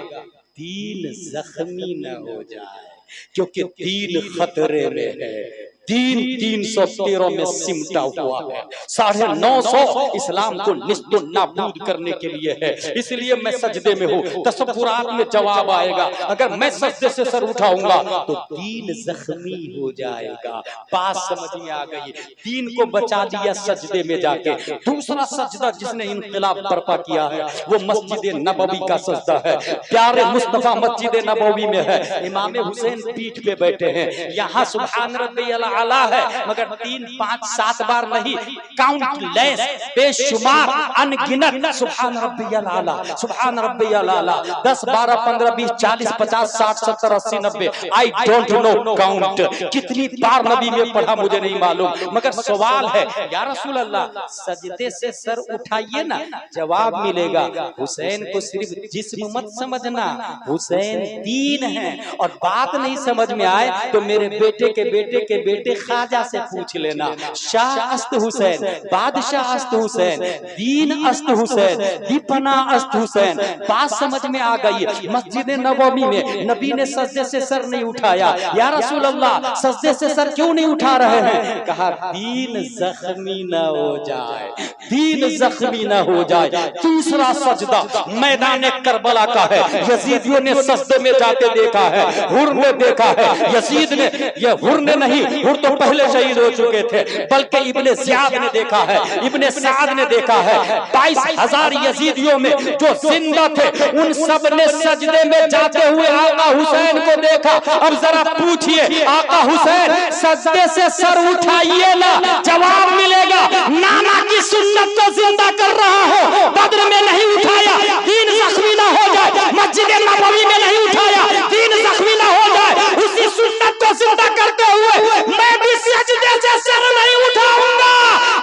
Speaker 1: दीन जख्मी न हो जाए, क्योंकि दीन खतरे में है। दीन 313 में सिमटा हुआ है, 950 इस्लाम को निस्तो नाबूद करने के लिए है, इसलिए मैं सजदे में हूँ। तसव्वुरात में जवाब आएगा, अगर मैं सजदे से सर उठाऊंगा तो दीन जख्मी हो जाएगा। बात समझ में आ गई, दीन को बचा दिया सजदे में जाके। दूसरा सजदा जिसने इनकलाब बर्पा किया है वो मस्जिद नबवी का सजदा है। प्यारे मुस्तफा मस्जिद नबवी में है, इमाम हुसैन पीठ पे बैठे हैं, यहाँ सुभान रब्बियल आला है, मगर 3, 5, 7 बार नहीं, काउंटलेस बेशुमार अनगिनत सुभान रब्बियल आला, सुभान रब्बियल आला, 10, 12, 15, 20, 40, 50, 60, 70, 80, 90, आई डोंट नो काउंट कितनी बार नबी में पढ़ा मुझे नहीं मालूम। मगर सवाल है, या रसूल अल्लाह सजदे से सर उठाइए ना, जवाब मिलेगा हुसैन को सिर्फ जिस्म मत समझना, हुसैन दीन है। और बात नहीं समझ में आए तो मेरे बेटे के बेटे के बेटे ख्वाजा से पूछ लेना, शाह अस्त हुसैन, बादशाह अस्त हुसैन, दीन अस्त हुसैन, दीपना अस्त हुसैन। बात समझ में आ गई। मस्जिद नबवी में नबी ने सजदे से सर नहीं उठाया, या रसूल अल्लाह सजदे से सर क्यों नहीं उठा रहे हैं? कहा दीन जख्मी न हो जाए, दीन जख्मी न हो जाए। तीसरा सजदा मैदान करबला का है, यजीदियों ने सजदे में जाते देखा है, हुर ने देखा है, यजीद ने, ये हुर ने नहीं, हुर तो पहले शहीद हो चुके थे, बल्कि इब्ने ज़ियाद ने देखा है, इब्ने साद ने देखा है। 22,000 यजीदियों में जो जिंदा थे उन सब ने सजदे में जाते हुए आका हुसैन को देखा। अब जरा पूछिए आका हुसैन सजदे से सर उठाइए ना, जवाब मिलेगा नाना की सुन्नत को जिंदा कर रहा हो, बद्र में नहीं उठाया दीन जख्मी ना हो जाए, मस्जिद नबवी में नहीं उठाया दीन जख्मी ना हो जाए, उसी सुन्नत को जिंदा करते हुए मैं भी सजदे से सर नहीं उठाऊंगा,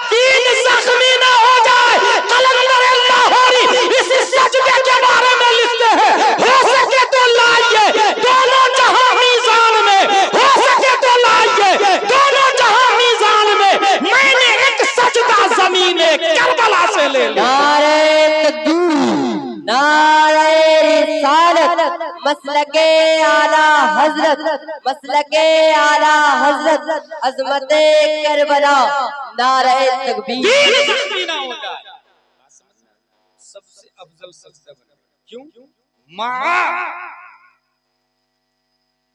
Speaker 1: दीन जख्मी ना हो जाए। कलंदर
Speaker 3: मसलके आला हजरत, मसलके आला हजरत, अजमते करबला, नारे तकबीर।
Speaker 1: सबसे अफजल सजदा बना। क्यों?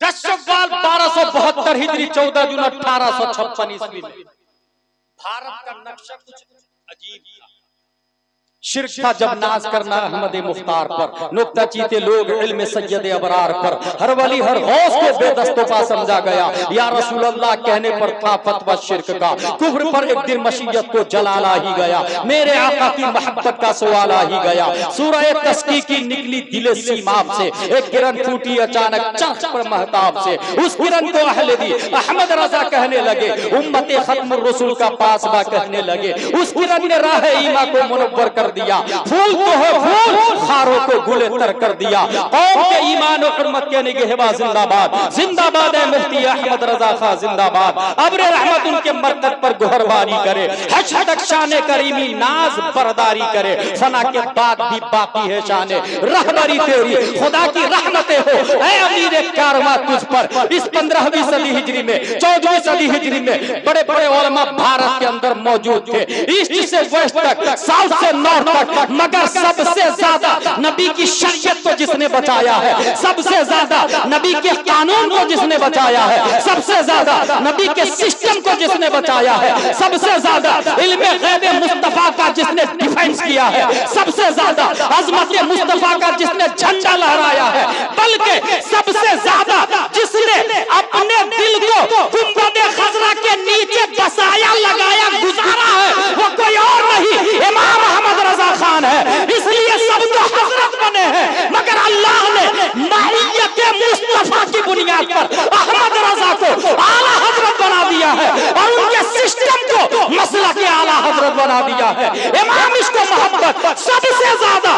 Speaker 1: 10 शव्वाल 1272 हिजरी 14 जून 1856 ईस्वी में भारत का नक्शा कुछ अजीब था। शिर्क था जब नाज करना अहमद मुख्तार पर, नुक्ता चीते लोग इल्म सैयद अबरार पर, हर वली हर गौस को बेदस्तों पा समझा गया। या रसूल अल्लाह कहने पर था फतवा शिर्क का, कुफ्र पर एक दिन मशीयत को जलाला ही गया। मेरे आका की मोहब्बत का सवाल आ ही गया। सूरह तस्की की निकली दिले सीमाब से, एक किरण फूटी अचानक चर्च पर महताब से। उस किरण को अहले दी अहमद रजा कहने लगे, उम्मत खत्म रसूल का पासबा कहने लगे। उस किरण ने राह ईमा को मुनव्वर कर दिया। फूल तो है फूल, खारों को गुले तर कर दिया। कौम के ईमान और हुर्मत के निगहबा जिंदाबाद, जिंदाबाद है मुफ्ती अहमद रजा खां जिंदाबाद। अब्र रहमत उनके मरकत पर गुहरबानी करे, हशदक शाने करीमी नाज बरदारी करे। फना के बाद भी बाकी है शाने रहबरी तेरी, खुदा की रहमतें हो ऐ अमीर कारवां तुझ पर। इस 15वीं सदी हिजरी में 14वीं सदी हिजरी में बड़े बड़े उलमा भारत के अंदर मौजूद थे, ईस्ट से वेस्ट तक, साउथ से नॉर्थ तक। मगर सबसे ज्यादा नबी की शरीयत को जिसने बचाया है, सबसे ज्यादा नबी के कानून को जिसने बचाया है, सबसे ज्यादा नबी के सिस्टम को जिसने बचाया है, सबसे ज्यादा इल्मे गैब मुस्तफा का जिसने डिफेंस किया है, सबसे ज्यादा अजमत मुस्तफा का जिसने झंडा लहराया है, बल्कि सबसे ज्यादा जिसने अपने दिल को गुंबद खजरा के नीचे बसाया, लगाया, गुजारा है, वो कोई और नहीं इमाम अहमद रजा खान है। इसलिए सब तो हजरत बने हैं, मगर अल्लाह ने माहियत मुस्तफा की बुनियाद पर अहमद रजा को आला हजरत बना दिया है और उनके सिस्टम को मसला के आला हजरत बना दिया है। इमाम इसको मोहब्बत सबसे ज्यादा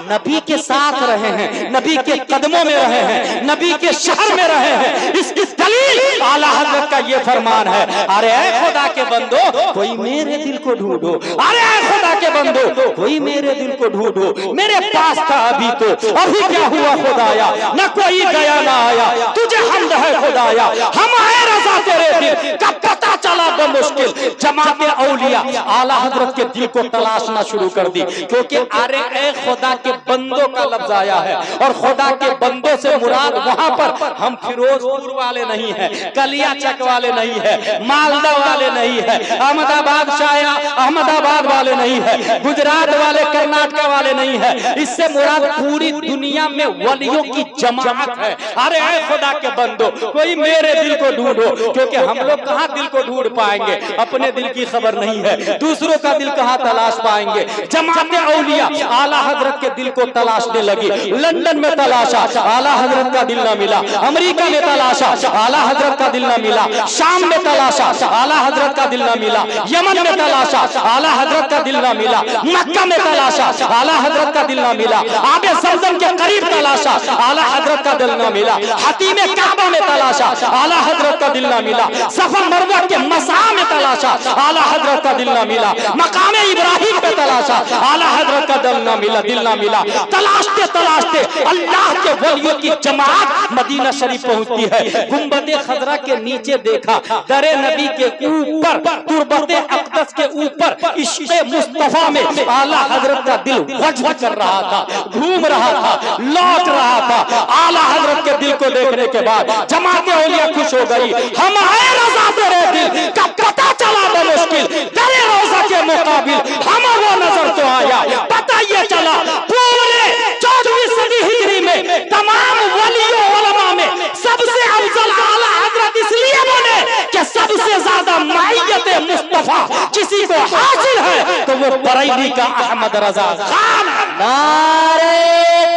Speaker 1: नबी के साथ रहे हैं, नबी के कदमों में रहे हैं, नबी के शहर में रहे हैं। इसकी दलील आला हजरत का ये फरमान है, अरे खुदा के बंदो कोई मेरे दिल को ढूंढो, अरे खुदा के बंदो कोई मेरे दिल को ढूंढो। मेरे पास था अभी तो, अभी क्या हुआ खुदाया, न कोई गया ना आया, तुझे हम्द है खुदाया। हम आए रजा तेरे दिल का पता चला बमुश्किल। जमाते औलिया आला हजरत के दिल को तलाशना शुरू कर दी, क्योंकि अरे ए खुदा के बंदों का लफ्ज आया है और खुदा के बंदों से मुराद वहां पर हम फिरोजपुर वाले नहीं है, कलिया चक वाले नहीं है, मालदा वाले नहीं है, अहमदाबाद शाया अहमदाबाद वाले नहीं है, गुजरात वाले कर्नाटक वाले नहीं है। इससे मुराद पूरी दुनिया में वलियों की जमात है। अरे ऐ खुदा के बंदो कोई मेरे दिल को ढूंढो, क्योंकि हम लोग कहाँ दिल को ढूंढ पाएंगे, अपने दिल की खबर नहीं है, दूसरों का दिल कहाँ तलाश पाएंगे। जमाते औलिया आला हजरत के दिल को तलाशने लगी। लंदन में तलाशा, आला हजरत का दिल न मिला। अमेरिका में तलाशा, आला हजरत का दिल न मिला। शाम में तलाशा, आला हजरत का दिल न मिला। यमन में तलाशा, आला हजरत का दिल न मिला। मक्का में तलाशा, आला हजरत का दिल न मिला। आबे ज़मज़म के करीब तलाशा, आला हजरत का दिल न मिला। हतीम काबा में तलाशा, आला हजरत का दिल न मिला। सफा मरवा के मसा में तलाशा, आला हजरत का दिल न मिला। मकामे इब्राहिम पे तलाशा, आला हजरत का दिल न मिला, दिल न मिला। तलाशते तलाशते अल्लाह के वलियों की जमात मदीना शरीफ पहुंचती है। गुंबद खजरा के नीचे देखा, दरे नबी के ऊपर, तुरबत अक़दस के ऊपर इश्क़ मुस्तफा में आला हजरत का दिल वज्ब कर रहा था, घूम रहा था, लौट रहा था। आला हजरत के दिल को देखने के बाद जमात औलिया खुश हो गई। हम आए रज़ा तेरे दिल का पता चला बमुश्किल, तेरे रोज़ा के मुकाबिल हम वो नजर तो आया। पता ये चला पूरे 14वीं सदी हिजरी में तमाम वलियों उलमा में सबसे अफजल आला हजरत इसलिए बने कि सबसे ज्यादा माहियत मुस्तफा किसी को हासिल है तो वो बरेली का अहमद रजा खान।
Speaker 3: नारे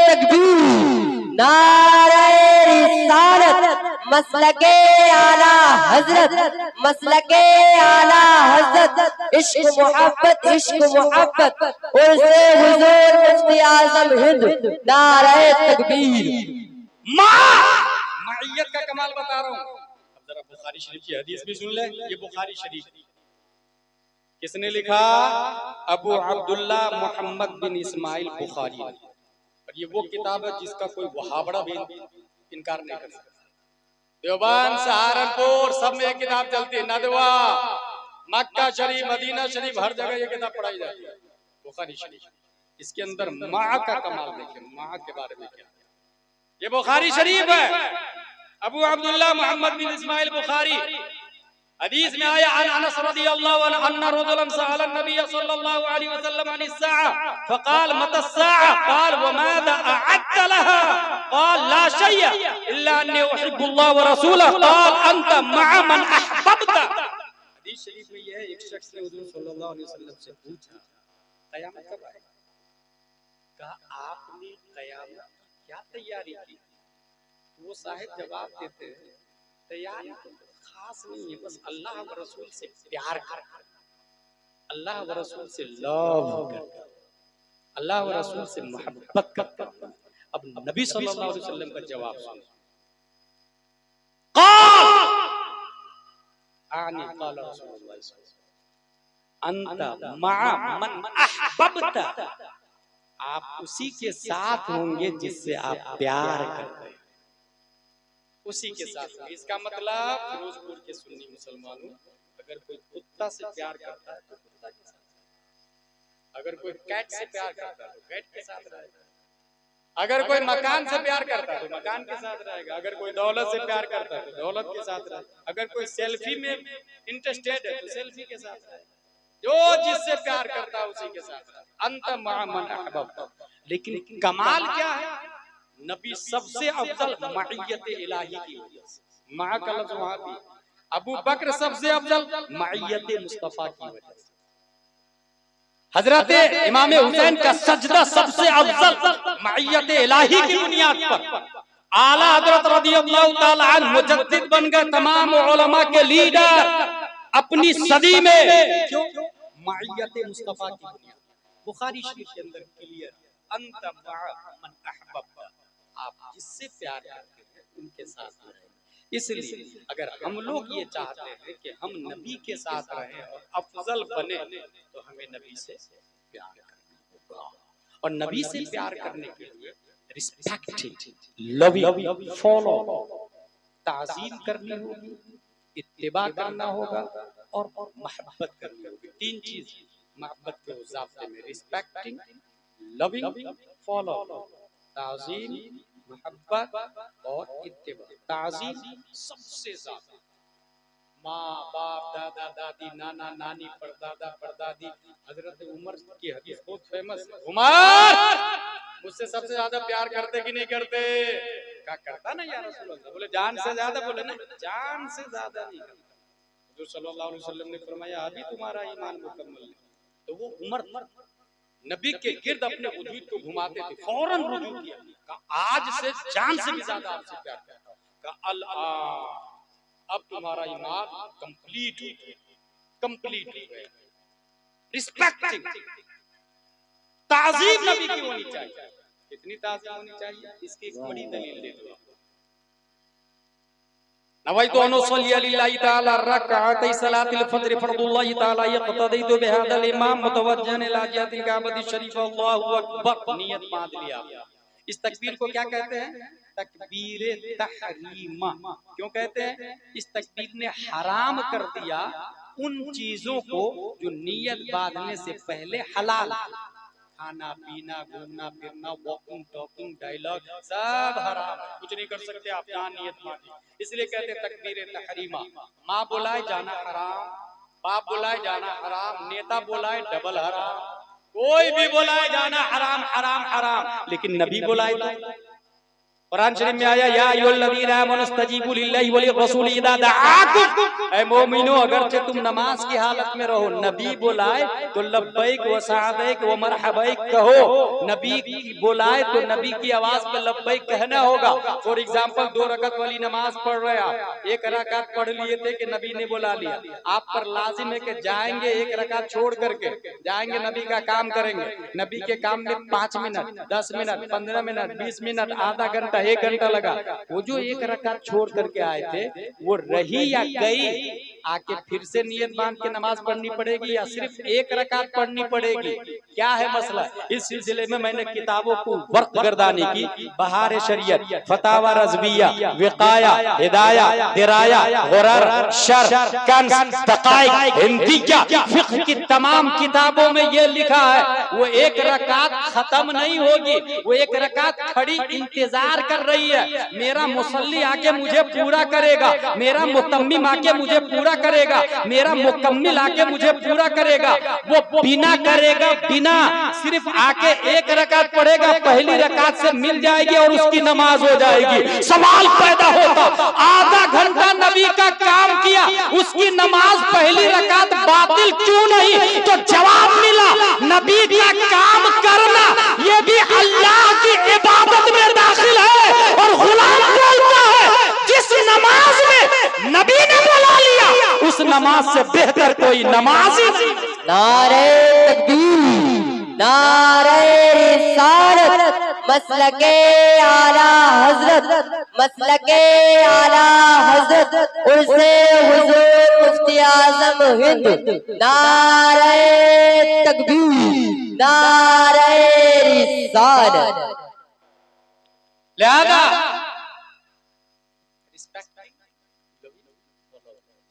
Speaker 3: तकबीर, नारे रिसालत, मसलके आला हजरत, मसलके आला हजरत, इश्क मोहब्बत, इश्क मोहब्बत और से हुजूर मुफ्ती आजम हिंद। नारे तकबीर।
Speaker 1: माहियत का कमाल बता रहा हूँ। अब जरा बुखारी शरीफ की हदीस भी सुन ले। ये बुखारी शरीफ किसने लिखा? अबू अब्दुल्ला मोहम्मद बिन इस्माइल बुखारी। और ये वो किताब है जिसका कोई वहाबड़ा भी इनकार नहीं कर सकता। देवबंद, सहारनपुर सब में ये किताब चलती है। नदवा, मक्का शरीफ, मदीना शरीफ, हर जगह ये किताब पढ़ाई जाती है, बुखारी शरीफ। इसके अंदर माँ का कमाल देखिए, माँ के बारे में क्या। ये बुखारी शरीफ है, अबू अब्दुल्लाह मोहम्मद बिन इस्माइल बुखारी। हदीस में आया अनस रज़ियल्लाहु अन्हु अन्ना रजुलन सअल नबी सल्लल्लाहु अलैहि वसल्लम अन अस्साअ फक़ाल मता अस्साअ क़ाल व माज़ा अअद्त लहा क़ाल ला शय'a इल्ला अन्नी उहिब्बुल्लाह व रसूलहु क़ाल अंत मअ मन अहबब्ता। हदीस शरीफ में यह है, एक शख्स ने हुजूर सल्लल्लाहु अलैहि वसल्लम से पूछा कयामत कब आएगी? कहा आपने कयामत की क्या तैयारी की? वो साहिब जवाब देते हैं तैयारी खास नहीं है, बस अल्लाह व रसूल से प्यार कर, अल्लाह व रसूल से लव कर, अल्लाह व रसूल से मोहब्बत कर। अब नबी सल्लल्लाहु अलैहि वसल्लम का जवाब सुनो। आनी क़ाल रसूलुल्लाह अंत मअ मन अहबब्ता, आप उसी के साथ होंगे जिससे आप प्यार करते हैं, उसी के साथ। इसका मतलब फिरोजपुर के सुन्नी मुसलमानों, अगर कोई कुत्ता से प्यार करता है तो कुत्ता के साथ, अगर कोई कैट से प्यार करता है तो कैट के साथ रहेगा, अगर कोई मकान से प्यार करता है तो मकान के साथ रहेगा, अगर कोई दौलत से प्यार करता है तो दौलत के साथ रहेगा, अगर कोई सेल्फी में इंटरेस्टेड है तो सेल्फी के साथ रहेगा। जो जिससे प्यार करता है उसी के साथ रहेगा। अंत मअ मन अहबब्ता। लेकिन कमाल क्या है, नबी सबसे अफजल मइयत इलाही की वजह से, माँ का लफ्ज वहां भी। अबू बकर सबसे अफजल मइयत मुस्तफा की वजह से। हजरत इमाम हुसैन का सजदा सबसे अफजल मइयत इलाही की बुनियाद पर। आला हजरत रज़ियल्लाहु ताला अन्हु मुजद्दिद बन गए, तमाम उलमा के लीडर अपनी सदी में। क्यों? मइयत मुस्तफा की बुनियाद। बुखारी शरीफ के अंदर क्लियर, अंत मअ मन अहबब्ता, आप जिससे प्यार करते हैं उनके साथ रहें। इसलिए अगर हम लोग ये चाहते हैं कि हम नबी के साथ रहें और अफजल बने, तो हमें नबी से प्यार करना होगा। और नबी से प्यार करने के लिए रिस्पेक्ट, लविंग, फॉलो, ताज़ीम करनी होगी, इत्तिबा करना होगा और मोहब्बत करनी होगी। तीन चीज मोहब्बत के ज़ाब्ते में, रिस्पेक्टिंग, लविंग, फॉलो, ताज़ीम, मोहब्बत और इत्तिबा। ताज़ीम सबसे ज्यादा माँ बाप, दादा दादी, नाना नानी, परदादा परदादी। हजरत उमर की हदीस बहुत फेमस है, उमर मुझसे सबसे ज्यादा प्यार करते कि नहीं करते? क्या करता ना या रसूल अल्लाह? बोले जान से ज्यादा, बोले ना जान से ज्यादा नहीं करता। जो सल्लल्लाहु अलैहि वसल्लम ने फरमाया अभी तुम्हारा ईमान मुकम्मल है। तो वो उमर नबी के गिर्द अपने वजूद को घुमाते थे, फौरन रुजू किया, आज से जान से भी ज्यादा आपसे प्यार करता हूं। अब तुम्हारा ईमान कंप्लीट हो गया। रिस्पेक्टिंग, ताज़ीम नबी की होनी चाहिए। कितनी ताज़ीम होनी चाहिए, इसकी एक बड़ी दलील दे दो। नवैतु अन उसल्ली लिल्लाहि तआला रकअतै सलातिल फज्र फर्दुल्लाहि तआला यक्तदीतु बिहादल इमाम मुतवज्जिहन इला जिहतिल काबती शरीफ, अल्लाहु अकबर। नियत बांध लिया। इस तकबीर को क्या कहते हैं? तकबीर तहरीमा। क्यों कहते हैं? इस तकबीर ने हराम कर दिया उन चीजों को जो नियत बांधने से पहले हलाल, खाना पीना, घूमना फिरना, वॉकिंग टॉकिंग, डायलॉग, सब हराम है, कुछ नहीं कर सकते आप जहाँ नियत बांधी। इसलिए कहते हैं तकबीर तहरीमा। माँ बुलाए जाना हराम, बाप बुलाए जाना हराम, नेता बुलाए डबल हराम, कोई भी बुलाए जाना हराम हराम हराम। लेकिन नबी बुलाए तो कुरान शरीफ में आया या अय्युहल्लज़ीना आमनू इस्तजीबू लिल्लाहि व लिर्रसूली इज़ा दआकुम। ऐ मोमिनो, अगरचे तुम नमाज की हालत में रहो, नबी बुलाए तो लब्बैक व सअदैक व मरहबैक कहो। नबी बुलाए तो नबी की आवाज पे लब्बैक कहना होगा। फॉर एग्जांपल 2 रकात वाली नमाज पढ़ रहे आप, 1 रकात पढ़ लिए थे कि नबी ने बुला लिया, आप पर लाजिम है कि जाएंगे 1 रकात छोड़ करके जाएंगे, नबी का काम करेंगे। नबी के काम में 5 मिनट, 10 मिनट, 15 मिनट, 20 मिनट, आधा घंटा, 1 घंटा लगा। वो जो 1 रकात छोड़ करके आए थे वो रही या गई? आके फिर से नियत बांध के नमाज पढ़नी पड़ेगी या सिर्फ एक रकात पढ़नी पड़ेगी? क्या है मसला? इस सिलसिले में मैंने किताबों को वर्क गर्दानी की, बहार शरीयत, फतावा रज़विया, विकाया, हिदाया, दिराया, गुरर, शर, कंस, दकाइक, हिंदी क्या फिक्र की तमाम किताबों में ये लिखा है वो एक रकात खत्म नहीं होगी, वो एक रकात खड़ी इंतजार कर रही है। मेरा मुसल्ली आके मुझे पूरा करेगा, मेरा मुतम्मिम आके मुझे पूरा करेगा, मेरा मुकम्मिल आके मुझे पूरा करेगा। वो बिना करेगा, बिना सिर्फ आके एक रकात पढ़ेगा, पहली रकात से मिल जाएगी और उसकी नमाज हो जाएगी। सवाल पैदा होता, आधा घंटा नबी का काम किया, उसकी नमाज पहली रकात बातिल क्यों नहीं? तो जवाब मिला, नबी का काम करना ये भी अल्लाह की इबादत में दाखिल है। और गुलाम बोलता है जिस नमाज में नबी ने बुला लिया उस नमाज से बेहतर कोई नमाज ही नहीं।
Speaker 3: नारे तकबीर, नारे रिसालत, मसलके आला हजरत, मसलके आला हजरत, उर्से हुजूर मुफ्ती आजम हिंद। नारे तकबीर, नारे रिसालत।
Speaker 1: लिहाजा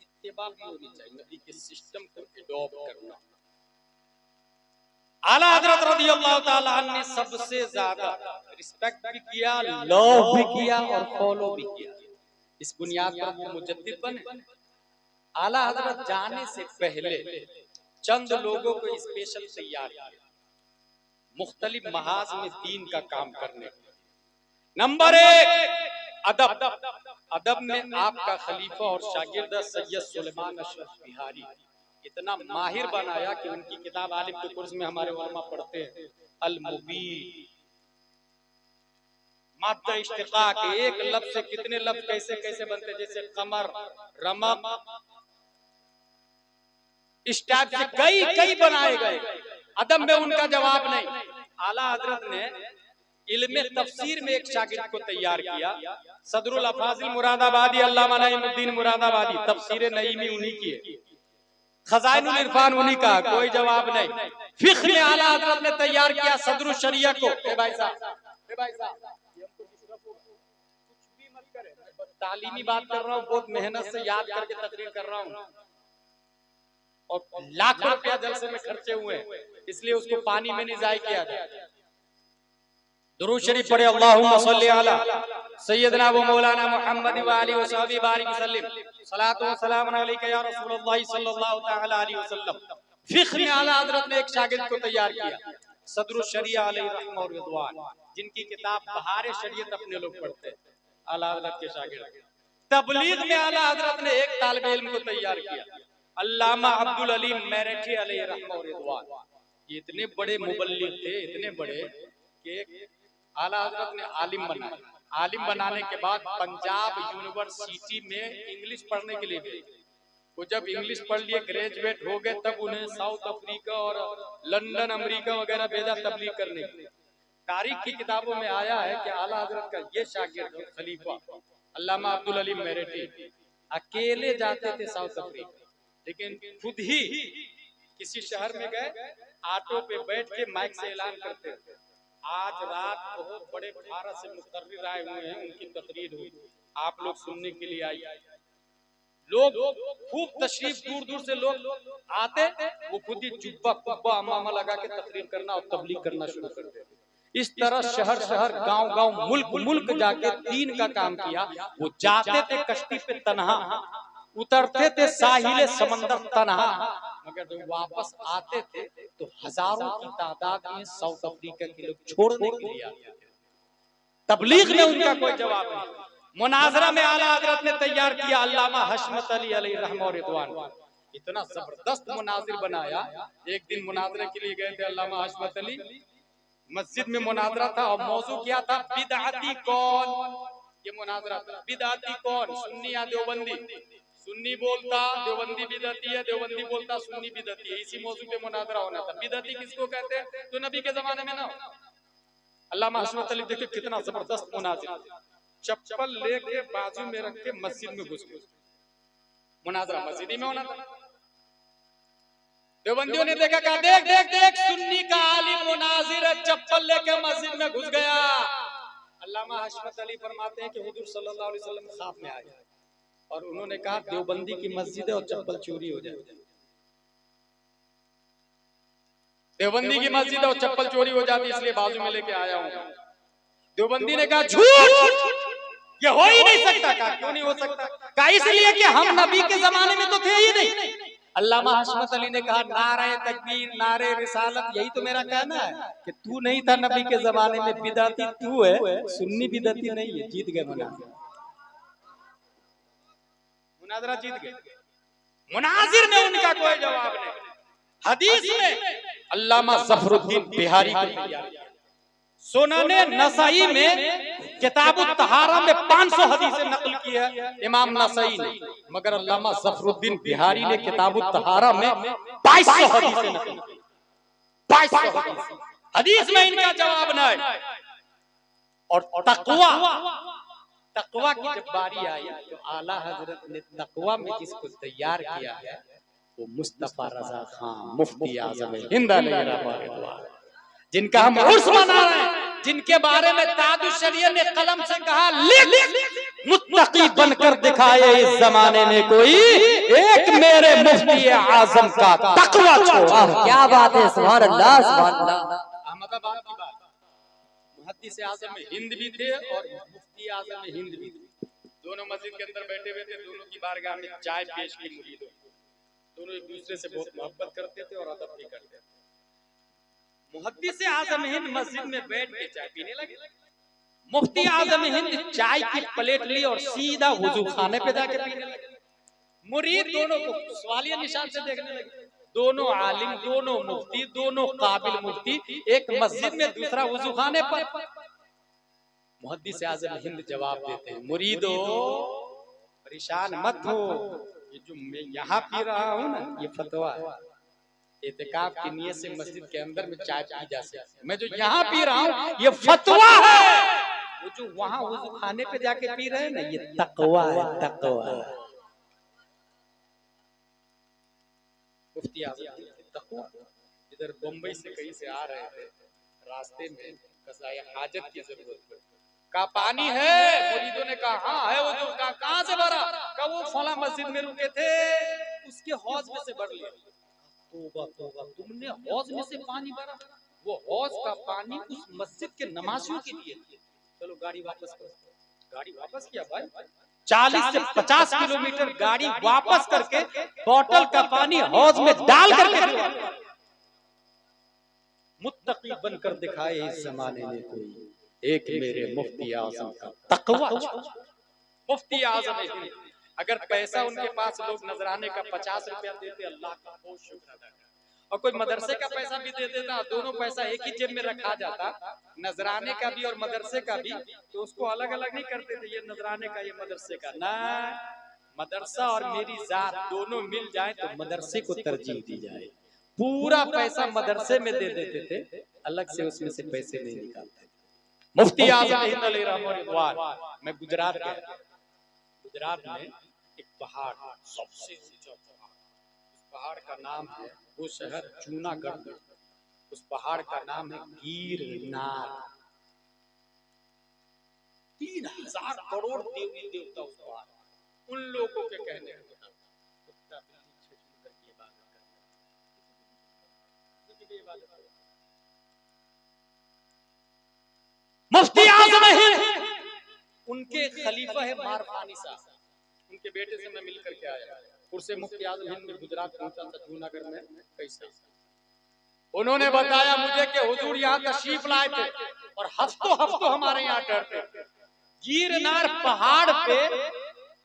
Speaker 1: इत्तिबा भी होनी चाहिए, नबी के सिस्टम को एडॉप्ट करना। आला हजरत रज़ियल्लाहु ताला अन्हु ने सबसे ज्यादा रिस्पेक्ट भी किया, लव भी किया और फॉलो भी किया। इस बुनियाद पर वो मुजद्दिद बने। आला हजरत जाने से पहले चंद लोगों को स्पेशल तैयार किया मुख्तलिफ महाज में दीन का काम करने। नंबर 1 अदब। अदब में आपका खलीफा और शागिर्द सैयद सुलेमान अशरफ बिहारी इतना माहिर बनाया कि उनकी किताब आलिम के कोर्स में हमारे उलमा पढ़ते हैं, अल मुबीन। माद्दा इश्तिकाक, एक लफ्ज से कितने लफ्ज कैसे कैसे बनते, जैसे कमर, रमक, इस टाइप से कई कई बनाए गए। अदब में उनका जवाब नहीं। आला हजरत ने इल्मे तफसीर में एक शागिर्द को तैयार किया, सदरुल अफाजिल मुरादाबादी, अल्लामा नईमुद्दीन मुरादाबादी, तफसीर नईमी उन्हीं की है, खजाइनुल इरफान उन्हीं का, कोई जवाब नहीं। फिक्र में आला हजरत ने तैयार किया सदरुल शरिया को। भाई साहब, कुछ भी मत करें, तालीमी बात कर रहा हूँ, बहुत मेहनत से याद करके तकरीर कर रहा हूँ और लाखों रुपया जलसे में खर्चे हुए, इसलिए उसको पानी में नहीं जाया किया जाए। दुरूद शरीफ पढ़े, अल्लाहुम्मा सल्ली अला सय्यदना व मौलाना मुहम्मद व आलिहि व सहबी बारिक वसल्लम, सलातु व सलाम अलैका या रसूलुल्लाह सल्लल्लाहु तआला अलैहि वसल्लम। फिक्र में आला हजरत ने एक शागिर्द को तैयार किया, सदरुल शरिया अलैहि रहमह और रिदवान, जिनकी किताब बहार शरीयत अपने लोग पढ़ते हैं, आला हजरत के शागिर्द। तबलीग में आला हजरत ने एक तालिब इल्म को तैयार किया, अल्लामा अब्दुल अलीम मेरठी अलैहि रहमह और रिदवान। इतने बड़े मुबल्लिग थे, इतने बड़े कि आला हजरत ने आलिम बनाया। आलिम बनाने के बाद पंजाब यूनिवर्सिटी में इंग्लिश पढ़ने के लिए भेजे। वो जब इंग्लिश पढ़ लिए, ग्रेजुएट हो गए, तब उन्हें साउथ अफ्रीका और लंदन अमेरिका वगैरह भेजा तबलीग करने के लिए। तारीख की किताबों में आया है कि आला हजरत का ये शागिर्द खलीफा अल्लामा अब्दुल अलीम मेरठी अकेले जाते थे साउथ अफ्रीका, लेकिन खुद ही किसी शहर में गए, ऑटो पे बैठ के माइक से ऐलान करते थे, आज रात बहुत बड़े भारत से मुकर्रिर आए हुए हैं, उनकी तकरीर हुई, आप लोग सुनने के लिए आइए। लोग खूब तशरीफ, दूर दूर से लोग आते, वो खुद ही जुब्बा कुब्बा अमामा लगा के तकरीर करना और तबलीग करना शुरू कर देते। इस तरह शहर शहर, गांव गांव, मुल्क मुल्क जाके दीन का काम किया। वो जाते थे कश्ती पे तन्हा, उतरते थे साहिल समंदर तन्हा, मगर जब वापस आते थे तो हजारों की तादाद में साउथ अफ्रीका के लोग छोड़ने के लिए आते थे। तबलीग में उनका कोई जवाब नहीं। मुनाजरा में आला हजरत ने तैयार किया अल्लामा हशमत अली अलैहि रहमह और रिदवान। इतना जबरदस्त मुनाजिर बनाया। एक दिन मुनाजरे के लिए गए थे अल्लामा हशमत अली, मस्जिद में मुनाजरा था और मौजू क्या था, बिदअती कौन। ये मुनाजरा था, बिदअती कौन, सुन्नी या देवबंदी। सुन्नी बोलता देवबंदी बिदअती है, देवबंदी बोलता सुन्नी बिदअती है। इसी मौजू पे मुनाजरा होना था। बिदअती किसको कहते हैं, तो नबी के जमाने में ना। अल्लामा हशमत अली देखिए कितना जबरदस्त मुनाजिर, चप्पल लेके बाजू में रख के मस्जिद में घुस गए। मुनाजरा मस्जिद में होना था। देवबंदियों ने देखा, कहा देख देख देख, सुन्नी का आलिम मुनाजिर चप्पल लेके मस्जिद में घुस गया। अल्लामा हशमत अली फरमाते हैं कि हुजूर सल्लल्लाहु अलैहि वसल्लम ख्वाब में आए और उन्होंने कहा देवबंदी की मस्जिद है और चप्पल चोरी हो जाए। देवबंदी की मस्जिद है और चप्पल चोरी हो जाती, इसलिए बाजू में लेके आया हूं। देवबंदी ने कहा झूठ, ये हो ही नहीं सकता। कहा क्यों नहीं हो सकता? कहा इसलिए कि हम नबी के जमाने में तो थे ही नहीं। अल्लामा हशमत अली ने कहा नारे तकबीर, नारे रिसालत, यही तो मेरा कहना है कि तू नहीं था नबी के जमाने में, बिदअती तू है, सुन्नी बिदअती नहीं है। जीत गए मुनाजरा जीत गए। मुनाजिर में उनका कोई जवाब नहीं। हदीस में अल्लामा ज़फरुद्दीन बिहारी को सुनने नसाई में किताबुत तहारा में 500 हदीसें नकल की है इमाम नसाई ने, मगर अल्लामा ज़फरुद्दीन बिहारी ने किताबुत तहारा में 2200 हदीसें नकल की। 2200 हदीस में इनका जवाब नहीं। और तकवा की जब बारी आई तो आला हजरत ने तकवा में जिसको तैयार किया है वो मुस्तफा रजा खान मुफ्ती आजम हिंद अलैहिर्रहमतुल्लाह, जिनका हम उर्स मना रहे हैं, जिनके बारे में ताजुश्शरिया ने कलम से कहा लिख, मुत्तकी बनकर दिखाए इस जमाने में कोई एक, मेरे मुफ्ती आजम का तकवा छोड़ा।
Speaker 3: क्या बात है, सुभान अल्लाह सुभान अल्लाह।
Speaker 1: अहमदाबाद की बात, मुहद्दिस आजम हिंद भी थे और मुफ्ती आजम हिंद भी थे। दोनों मस्जिद के अंदर बैठे हुए थे, दोनों की बारगाह में चाय पेश की मुरीदों, दोनों एक दूसरे से बहुत मोहब्बत करते थे और अदब भी करते थे। मुहद्दिस आजम हिंद मस्जिद में बैठ के चाय पीने लगे। मुफ्ती आजम हिंद चाय की प्लेट ली और सीधा वुजू खाने पे जाके पीने लगे। मुरीद दोनों को सवालिया निशान से देखने लगे। दोनों आलिम, दोनों मुफ्ती, दोनों काबिल मुफ्ती, एक मस्जिद में दूसरा वुजू खाने पर। मुहद्दिस आजम हिंद जवाब देते हैं, मुरीदो परेशान मत हो, ये जो मैं यहाँ पी रहा हूँ ना ये फतवा है। एतिकाफ की नियत से मस्जिद के अंदर में चाय पी जा सकती है, मैं जो यहाँ पी रहा हूँ ये फतवा है। वो जो वहाँ वुजू खाने पे जाके पी रहे हैं ना ये तकवा है, तकवा। मुफ्ती आजम तकवा। इधर बम्बई से कहीं से आ रहे थे, रास्ते में कसाया हाजत की जरूरत का पानी है, मुरीदों ने कहा हाँ है। वो जो कहाँ से भरा? का वो फला मस्जिद में रुके थे उसके हौज में से भर लिया। तौबा तौबा, तुमने हौज में से पानी भरा? वो हौज का पानी उस मस्जिद के नमाजियों के लिए। चलो गाड़ी वापस करो। गाड़ी वापस किया भाई, 40 से 50 किलोमीटर गाड़ी वापस करके बोतल का पानी हौज में डाल करके मुत्तकी बनकर दिखाए इस जमाने में कोई एक, मेरे मुफ्ती आजम का तकवा। मुफ्ती आजम अगर पैसा उनके पास लोग नजराने का 50 रुपया देते, अल्लाह का बहुत शुक्र अदा करते। और कोई मदरसे का पैसा भी दे देता, दोनों पैसा एक ही जेब में रखा जाता, नजराने का भी और मदरसे का भी, तो उसको अलग अलग नहीं करते थे, ये नजराने का ये मदरसे का ना। मदरसा और मेरी जात दोनों मिल जाए तो मदरसे को तरजीह दी जाए। पूरा पैसा मदरसे में दे देते थे, अलग से उसमें से पैसे नहीं निकालते। मुफ्ती आजम हिंद अलैहिर्रहमतुल्लाह। मैं गुजरात गया, गुजरात में एक पहाड़, सबसे ऊंचा पहाड़, उस पहाड़ का नाम है, वो शहर जूनागढ़, उस पहाड़ का नाम है गिरनार। 3000 करोड़ देवी देवता उस पहाड़। उन लोगों के कहने मुफ्ती आजम हिंद, उनके खलीफा है मारफानी साहब, उनके बेटे से मैं मिलकर के आया। पुरसे मुफ्ती आजम हिंद में गुजरात पहुंचा था, जूनागढ़ में कैसे। उन्होंने बताया मुझे कि हुजूर यहाँ तशरीफ लाए थे और हफ्तों हफ्तों हमारे यहाँ ठहरते थे। गिरनार पहाड़ पे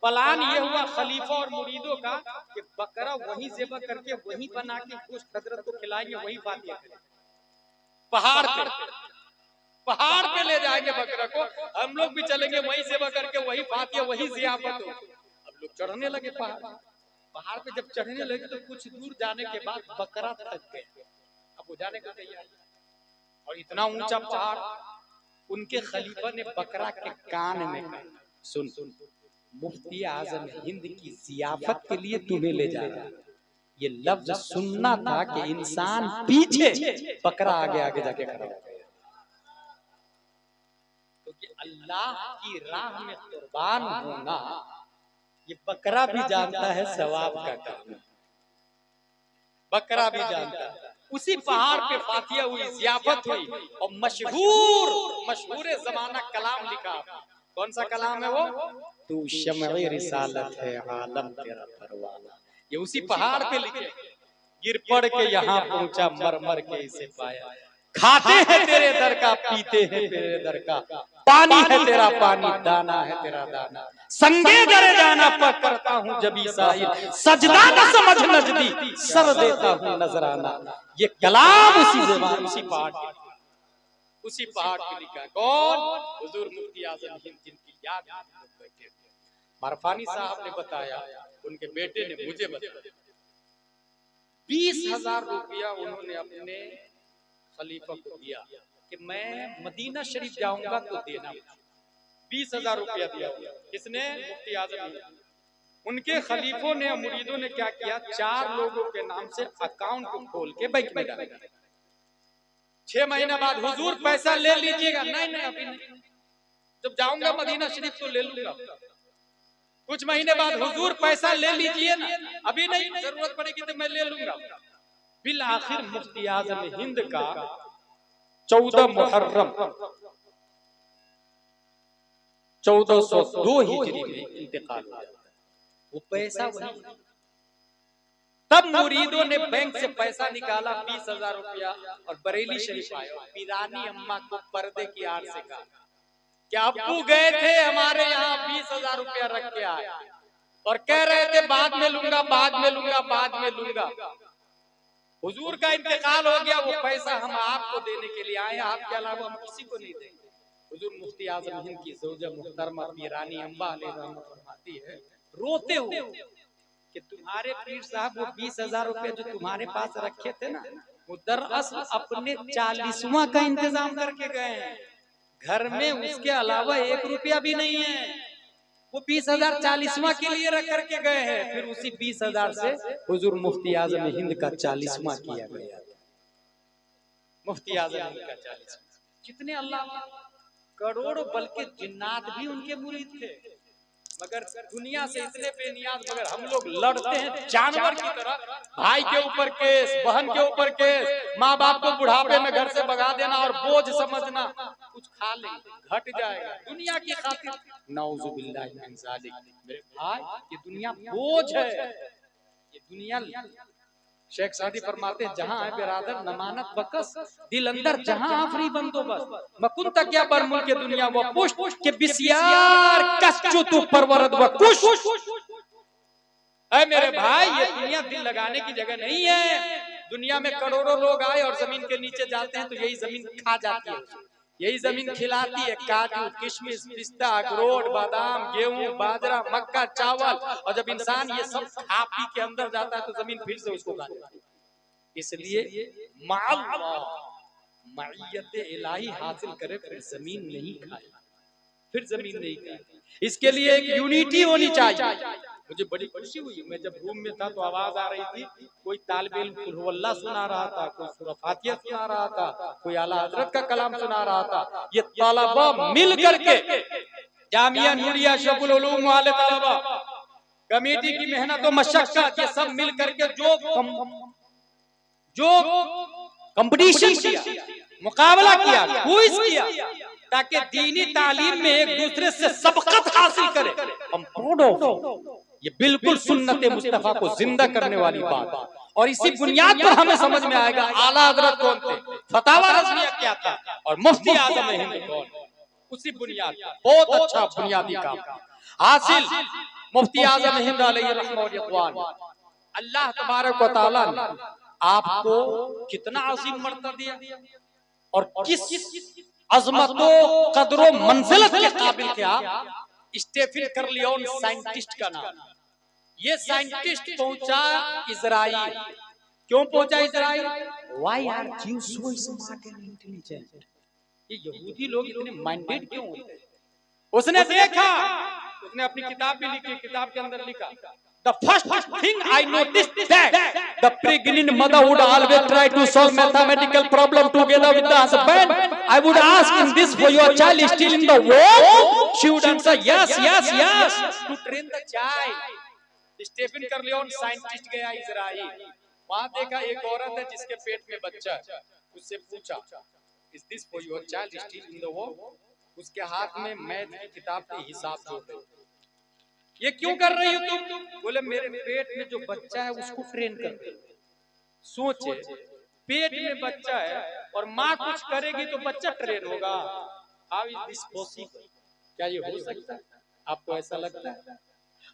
Speaker 1: प्लान ये हुआ खलीफा और मुरीदों का कि बकरा वहीं ज़िबा करके वहीं बना के गोश्त हजरत को खिलाएंगे, वहीं फातिहा करेंगे। पहाड़ पे ले जाएंगे बकरा को, हम लोग भी चलेंगे वहीं ज़िबा करके वहीं फातिहा, वहीं ज़ियाफत हो। अब लोग चढ़ने लगे पहाड़ पे। जब चढ़ने लगे तो कुछ दूर जाने के बाद बकरा थक गया, अब वो जाने का तैयार। और इतना ऊंचा पहाड़, उनके खलीफा ने बकरा के कान में कहा सुन, मुफ्ती आजम हिंद की जियाफत के लिए तुम्हें ले जा रहा। ये लफ्ज सुनना था कि इंसान पीछे, बकरा आगे आगे जाके खड़ा हो गया, क्योंकि अल्लाह की राह में कुर्बान होना ये बकरा भी जानता है सवाब का काम है, बकरा भी जानता है। उसी पहाड़ पे फातिया हुई, जियाफत हुई और मशहूर जमाना कलाम लिखा। कौन सा कलाम है वो? तू शम्ए रिसालत है, आलम तेरा परवाना। ये उसी पहाड़ पे लिखे। गिर पड़ के यहाँ पहुंचा, मर मर के इसे पाया। खाते हैं तेरे दर का, पीते हैं तेरे दर का, पानी है तेरा पानी, दाना है तेरा दाना। संगे दरे जाना पर करता हूँ जबी साहिल, सजदा न समझ नजदी, सर देता हूँ नजराना। ये कलाम उसी पहाड़ पे लिखा। कौन? हुजूर मुफ्ती आजम हिंद, जिनकी याद में मारफानी साहब ने बताया, उनके बेटे ने मुझे बताया 20,000 रुपया उन्होंने अपने खलीफा को दिया कि मैं मदीना शरीफ जाऊंगा तो देना। 20,000 रुपया दिया। किसने? मुफ्ती आजम। उनके खलीफों ने, मुरीदों ने क्या किया? 4 लोगों के नाम से अकाउंट को खोल के बैंक में डाला। 6 महीने बाद हुजूर पैसा ले लीजिएगा। नहीं अभी नहीं, जब जाऊंगा मदीना शरीफ तो ले लूंगा। कुछ महीने बाद हुजूर पैसा ले लीजिए ना, अभी नहीं, जरूरत पड़ेगी तो मैं ले लूंगा। बिल आखिर मुफ्ती आजम हिंद का 14 मुहर्रम 1402 हिजरी में इंतकाल हो जाता है। वो पैसा वही। तब मुरीदों ने बैंक से पैसा निकाला 20,000 रुपया और बरेली शरीफ आए। पीरानी अम्मा को पर्दे की आड़ से कहा कि अब्बू गए थे हमारे यहाँ 20,000 रुपया रख के आए और कह रहे थे बाद में लूंगा, बाद में लूंगा, बाद में लूंगा। हुजूर का इंतकाल हो गया, वो पैसा हम आपको देने के लिए आए, आपके अलावा हम किसी को नहीं देंगे। हुजूर मुफ्ती आजम हिंद की ज़ौजा मुहतरमा पीरानी अम्मा अलैहिर्रहमत फरमाती है रोते हुए कि तुम्हारे पीर साहब वो 20,000 रुपया जो तुम्हारे पास रखे थे ना, वो दरअसल अपने 40वां का इंतजाम करके गए हैं। घर में उसके अलावा 1 रुपया भी नहीं है। वो 20,000 40वां के लिए रख करके गए हैं। फिर उसी 20,000 से हुजूर मुफ्ती आजम हिंद का 40वां किया गया। मुफ्ती आजम हिंद का 40वां। कितने अल्लाह, करोड़ों, बल्कि जिन्नात भी उनके मुरीद थे। मगर दुनिया से इतने बेनियाज, मगर हम लोग लड़ते हैं जानवर की तरह। भाई के ऊपर केस, बहन के ऊपर केस, माँ बाप को बुढ़ापे में घर से भगा देना और बोझ समझना, कुछ खा ले घट जाएगा दुनिया की खातिर। नाउजुबिल्लाहि मिन ज़ालिक। मेरे भाई, ये दुनिया बोझ है, ये दुनिया। शेख सादी फरमाते हैं, जहां है बिरादर नमानत बकस, दिल अंदर जहां आफरी बंदोबस्त, मकुन तक क्या पर मुल्क दुनिया व पुष्ट के बिसियार कच्चू तू परवरद व कुश। ऐ मेरे भाई, ये दुनिया दिल लगाने की जगह नहीं है। दुनिया में करोड़ों लोग आए और जमीन के नीचे जाते हैं तो यही जमीन खा जाती है, यही जमीन खिलाती है काजू, किशमिश, पिस्ता, अखरोट, बादाम, गेहूं, बाजरा, मक्का, चावल। और जब इंसान ये सब खा पी के अंदर जाता है तो जमीन फिर से उसको खा जाती है। इसलिए मईयत इलाही हासिल करे, फिर जमीन नहीं खाए, फिर जमीन नहीं खाए। इसके लिए एक यूनिटी होनी चाहिए। मुझे बड़ी खुशी हुई, मैं जब रूम में था तो आवाज आ रही थी, कोई तालिब इल्म कुल हुवल्लाह सुना रहा था, कोई सूरह फातिहा सुना रहा था, कोई आला हजरत का कलाम सुना रहा था। ये तलबा मिल करके, जामिया नूरिया शबुल उलूम वाले तलबा, कमेटी की मेहनत और मशक्कत, ये सब मिल करके जो कंपटीशन किया, मुकाबला किया, क्विज किया, ताकि दीनी तालीम में एक दूसरे से सबकत हासिल करे। हम प्राउड ऑफ। ये बिल्कुल सुन्नत मुस्तफा को जिंदा करने वाली बात। और इसी बुनियाद पर हमें समझ में आएगा आला हजरत कौन थे, फतावा रज़विया क्या था, और मुफ्ती आजम हिंद कौन। उसी बुनियाद, बहुत अच्छा बुनियादी काम हासिल मुफ्ती आजम हिंद अलैहिर्रहमत। अल्लाह तबारक व तआला ने आपको कितना अजीम मर्तबा दिया और किस अजमतो कदरो मंजिलत के काबिल थे आप। स्टेफिन कर्लियोन साइंटिस्ट का नाम। ये साइंटिस्ट पहुंचा इजराइल। क्यों पहुंचा Israel? Why are Jews so smart and intelligent? ये यहूदी लोग इतने माइंडेड क्यों होते हैं? उसने देखा उसने अपनी किताब भी लिखी, किताब के अंदर लिखा, The first thing I noticed that the pregnant mother would always try to solve mathematical problem together with the husband. I would ask him this for your child is still in the womb. She would answer yes, yes, yes. To train the child. Stephen Corleone scientist गया Israel, वहां देखा एक औरत है जिसके पेट में बच्चा है, उससे पूछा is this for your child still in the womb? उसके हाथ में मैथ की किताब की हिसाब जोड़ रही, ये क्यों कर रही हो तुम? बोले मेरे पेट में जो बच्चा है उसको ट्रेन कर रही। सोचे पेट में बच्चा है और माँ कुछ करेगी तो बच्चा ट्रेन होगा। How is this possible? क्या ये हो सकता है? आपको ऐसा लगता है?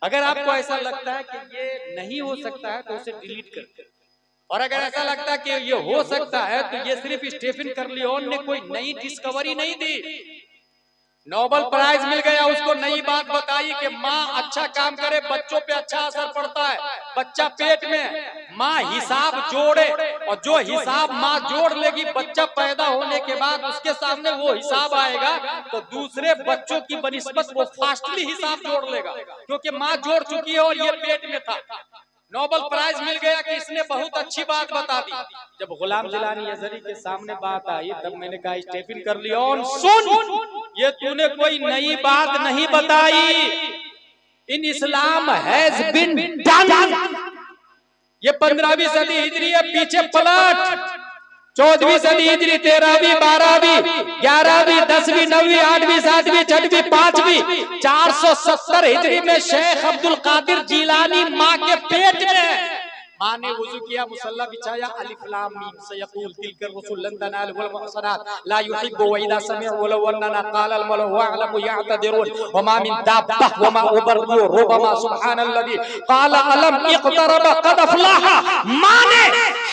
Speaker 1: अगर आपको ऐसा लगता है कि ये नहीं हो सकता है तो उसे डिलीट कर, और अगर ऐसा लगता है कि ये हो सकता है तो ये सिर्फ स्टीफन कर्लियोन ने कोई नई डिस्कवरी नहीं दी, नोबेल प्राइज मिल गया उसको, नई बात बताई कि माँ अच्छा काम करे बच्चों पे अच्छा असर पड़ता है। बच्चा पेट में, माँ हिसाब जोड़े, और जो हिसाब माँ जोड़ लेगी बच्चा पैदा होने के बाद उसके सामने वो हिसाब आएगा तो दूसरे बच्चों की बनिस्बत वो फास्टली हिसाब जोड़ लेगा, क्योंकि माँ जोड़ चुकी है और ये पेट में था। नोबेल प्राइज मिल गया कि इसने बहुत अच्छी बात बता दी। जब गुलाम जिलानी अजहरी के सामने बात आई तब मैंने कहा स्टीफन कर्लियोन सुन, ये तूने कोई नई बात नहीं बताई, इन इस्लाम हैज बीन डन। ये 15वीं सदी हिजरी है, पीछे पलट 14वीं सदी हिजरी, 13वीं 12वीं 11वीं 10वीं 9वीं 8वीं 7वीं 6वीं 5वीं 470 हिजरी में शेख अब्दुल कादिर जीलानी माँ के पेट में, माँ ने वुजू किया, मुसल्ला बिछाया, अलिफ लाम मीम सयक़ूल तिलका रुसूल लन तनालु वल मुहसनात ला युहिब्बु व इज़ा समिअ वलौ अन्ना क़ाल अल मलअ व अअलमु यअतदिरून व मा मिन दाब्बह व मा उबर्रु रुबमा सुब्हानल्लज़ी क़ाल अलम इक़तरब क़द अफ़लह। माँ ने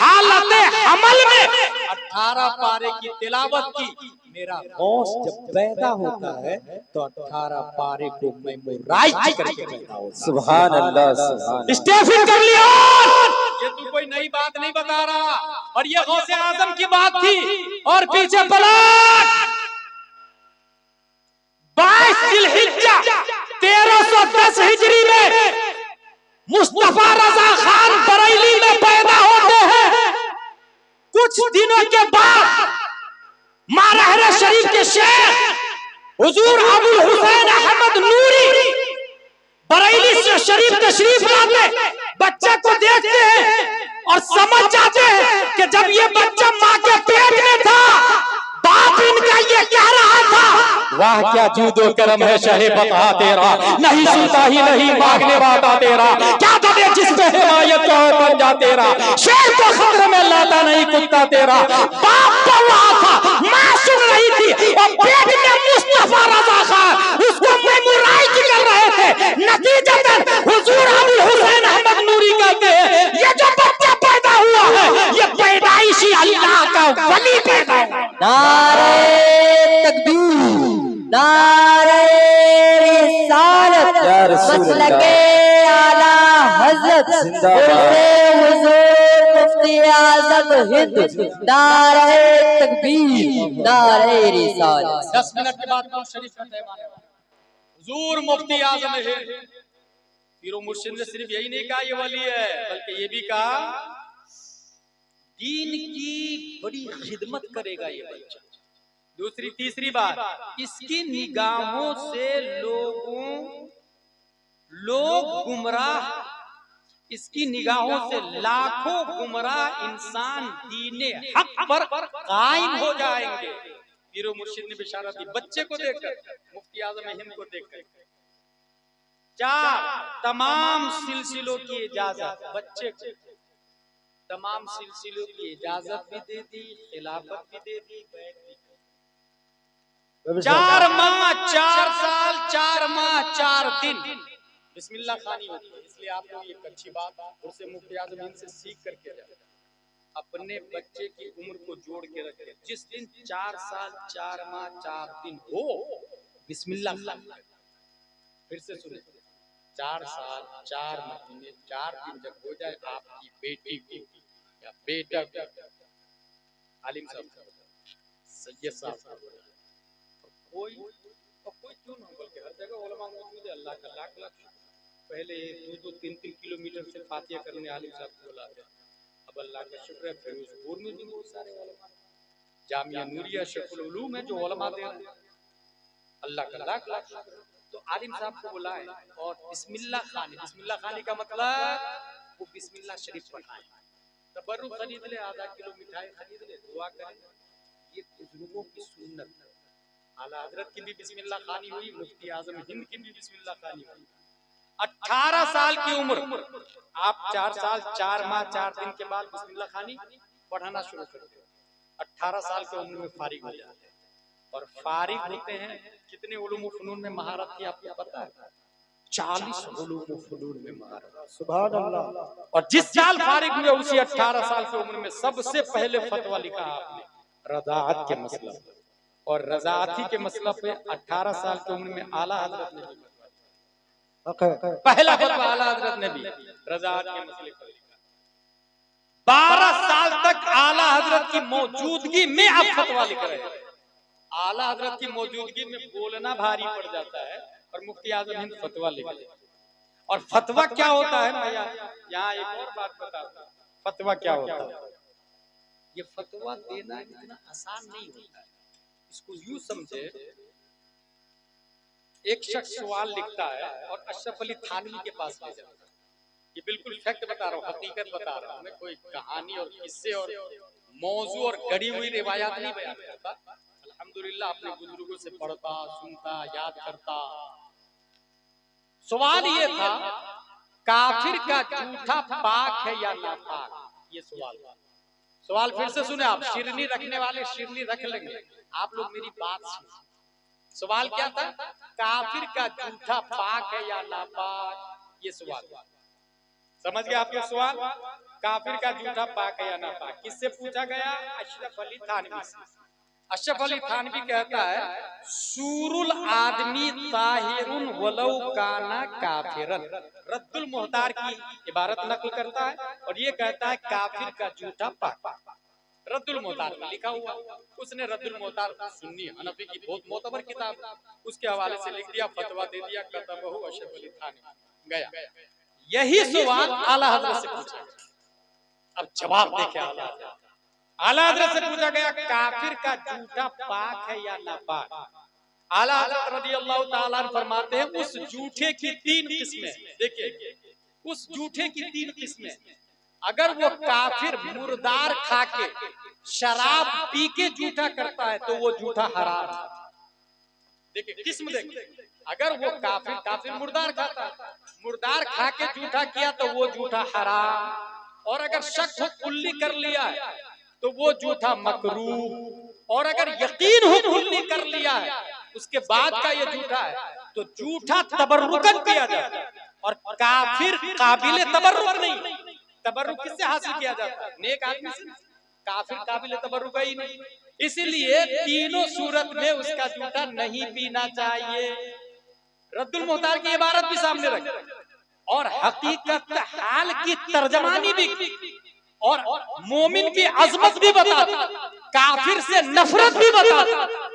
Speaker 1: हालत हमल में 18 पारे की तिलावत की। मेरा गौस जब पैदा होता है तो 18 पारे को मेमोराइज करके पैदा होता है।
Speaker 2: सुभान अल्लाह, सुभान
Speaker 1: स्टीफन कर्लियोन, ये तू कोई नई बात नहीं बता रहा, और ये गौसे आजम की बात थी। और पीछे पलट 22 जिलहिज्जा 1310 हिजरी में मुस्तफा रजा खान बरेली में पैदा होते हैं। कुछ दिनों के बाद मारहरा शरीफ के शेख हुजूर अबुल हुसैन अहमद नूरी बरेली से शरीफ तशरीफ लाते, बच्चे को देखते हैं और समझ जाते हैं कि जब ये बच्चा माँ के पेट में था बाप इनका ये कह रहा था, वाह क्या जूदो करम है शहे बता तेरा, नहीं सुनता ही नहीं मांगने वाला तेरा, क्या दबे जिस पे हिमायत का बन जा तेरा, शेर को खतरे में लाता नहीं कुत्ता तेरा। बाप बउआ था, माँ सुन रही थी और पेट में मुस्तफा रजा खान उसको मेमोराइज कर रहे थे। नतीजतन हुजूर अबुल हुसैन अहमद नूरी कहते हैं ये जो बच्चा पैदा हुआ है ये पैदाइशी अल्लाह का वली पैदा हुआ।
Speaker 3: नारे तकबीर, नारे रिसालत, मसलके आला हज़रत हुज़ूर मुफ्ती आज़म हिंद, नारे तकबीर, नारे रिसालत।
Speaker 1: 10 मिनट के बाद नवाज शरीफ का तहवार है। हुजूर मुफ्ती आज़म हिंद पीरो मुर्शिद ने सिर्फ यही नहीं कहा ये वली है, बल्कि ये भी कहा दीन की बड़ी खिदमत करेगा ये बच्चा। दूसरी तीसरी बात, इसकी निगाहों से लोग गुमराह, इसकी निगाहों से लाखों गुमराह इंसान दीने हक पर कायम हो जाएंगे। पीरो मुर्शिद ने बिशारत दी बच्चे को देखकर, मुफ्ती आज़म हिंद को देखकर। 4 तमाम सिलसिलों की इजाजत बच्चे को, तमाम सिलसिलों की इजाजत भी दे दी, खिलाफत भी दे दी, बैठ भी दी। 4 माह 4 साल 4 माह 4 दिन बिस्मिल्लाह खानी होती है। इसलिए आप लोग एक अच्छी बात उससे मुफ्ती आज़म हिंद से सीख करके जाए, अपने बच्चे की उम्र को जोड़ के रखे। जिस दिन 4 साल 4 माह 4 दिन हो बिस्मिल्लाह खानी। फिर से सुने, 4 साल 4 महीने 4 दिन जब हो जाए आपकी बेटी को या बेटा को, आलिम साहब सैयद साहब कोई और कोई क्यों ना, बल्कि हर जगह उलमा मौजूद है। अल्लाह का लाख लाख शुक्र। पहले 2-3 किलोमीटर से फातिहा करने आलिम साहब को बुलाते, अब अल्लाह का शुक्र है फिरोजपुर में भी बहुत सारे उलमा, जामिया नूरिया शेखुल उलूम है जो उलमा दे रहे हैं, अल्लाह का लाख लाख शुक्र। तो आलिम साहब को बुलाए और बिस्मिल्लाह खानी का मतलब वो बिस्मिल्लाह शरीफ पढ़ाए, तबर्रुक खरीद ले, आधा किलो मिठाई खरीद ले, दुआ करें। ये बुजुर्गों की सुन्नत है। आला हजरत की भी बिस्मिल्लाह खानी हुई, मुफ्ती आजम हिंद की भी बिस्मिल्लाह खानी हुई। 18 साल की उम्र, आप 4 साल 4 माह 4 दिन के बाद बिस्मिल्लाह खानी पढ़ाना शुरू करते हो। 18 साल की उम्र में फारिग हो जाते हैं और फारिग होते हैं कितने उलूम व फनून में महारत की आपको पता है? 40 उलूम व फनून में महारत।
Speaker 2: सुभान अल्लाह।
Speaker 1: और जिस साल फारिग हुए उसी 18 साल की उम्र में सबसे पहले फतवा लिखा आपने रज़ाअत के मसला, और रज़ाअती के मसला पे 18 साल की उम्र में आला हजरत ने पहला फतवा आला हजरत ने भी रज़ाअत के मसले पर लिखा। 12 साल तक आला हजरत की मौजूदगी में आप फतवा लिख रहे हैं। आला हजरत की मौजूदगी में बोलना भारी पड़ जाता है और मुफ्ती आजम हिंद फतवा लिख रहे हैं। और फतवा क्या होता है, मैं यहाँ एक और बात बताता हूँ। फतवा क्या होता है? ये फतवा देना इतना आसान नहीं होता है। इसको यूं समझे, एक शख्स सवाल लिखता है और अशरफ अली थानवी के पास ले जाता है। ये बिल्कुल फैक्ट बता रहा हूँ, हकीकत बता रहा हूँ, मैं कोई कहानी और किस्से और मौजू और गढ़ी हुई रिवायात नहीं बयान करता। अल्हम्दुलिल्लाह अपने बुजुर्गों से पढ़ता, सुनता, याद करता। सवाल ये था, काफिर का जूठा पाक है या नापाक? ये सवाल फिर से सुने आप, शिरनी रखने वाले शिरनी रख लेंगे, आप लोग मेरी बात सुनिए। सवाल क्या था? काफिर का जूठा पाक है या नापाक? ये सवाल समझ गए आप? ये सवाल काफिर का जूठा पाक है या नापाक किससे पूछा गया? अशरफ अली थानवी से। अशरफ अली थानवी कहता है, सूरुल आदमी ताहिरुन वलौ काना काफिरन। रद्दुल मुहतार की इबारत नकल करता है और ये कहता है काफिर का जूठा पाक। रद्दुल मुहतार में लिखा हुआ, उसने रद्दुल मुहतार सुन्नी हनफी की बहुत मोतबर किताब, उसके हवाले से लिख दिया, फतवा दे दिया, कतबहु अशरफ अली थानवी गया। यही सवाल आला हजरत से पूछा। अब जवाब देखे आला हजरत से पूछा गया, काफिर का जूठा पाक है या नापाक? आला हजरत रज़ियल्लाहु ताला अन्हु फरमाते हैं, उस जूठे की 3 किस्में। देखिए, उस जूठे की 3 किस्में। अगर वो काफिर मुर्दार खा के शराब पी के जूठा करता है तो वो जूठा हराम है। देखिए किस्म देखिए, अगर वो काफिर मुर्दार खाता है, मुर्दार खा के जूठा किया तो वो जूठा हराम। और अगर शक हो कुल्ली कर लिया है तो वो जूठा मकरूह। और अगर यकीन हो कुल्ली कर लिया है उसके बाद का ये जूठा है तो जूठा तबर्रुकन किया जाता है। और काफिर काबिल तबर्रुक नहीं। तबर्रुक किससे हासिल किया जाता है? नेक आदमी से। काफिर काबिल तबर्रुक ही नहीं। इसलिए तीनों सूरत में उसका जूठा नहीं पीना चाहिए। रद्दुल मुहतार की इबारत भी सामने रखी और हकीकत हाल की तर्जमानी भी, और मोमिन की अजमत भी बता, काफिर से नफरत भी बता,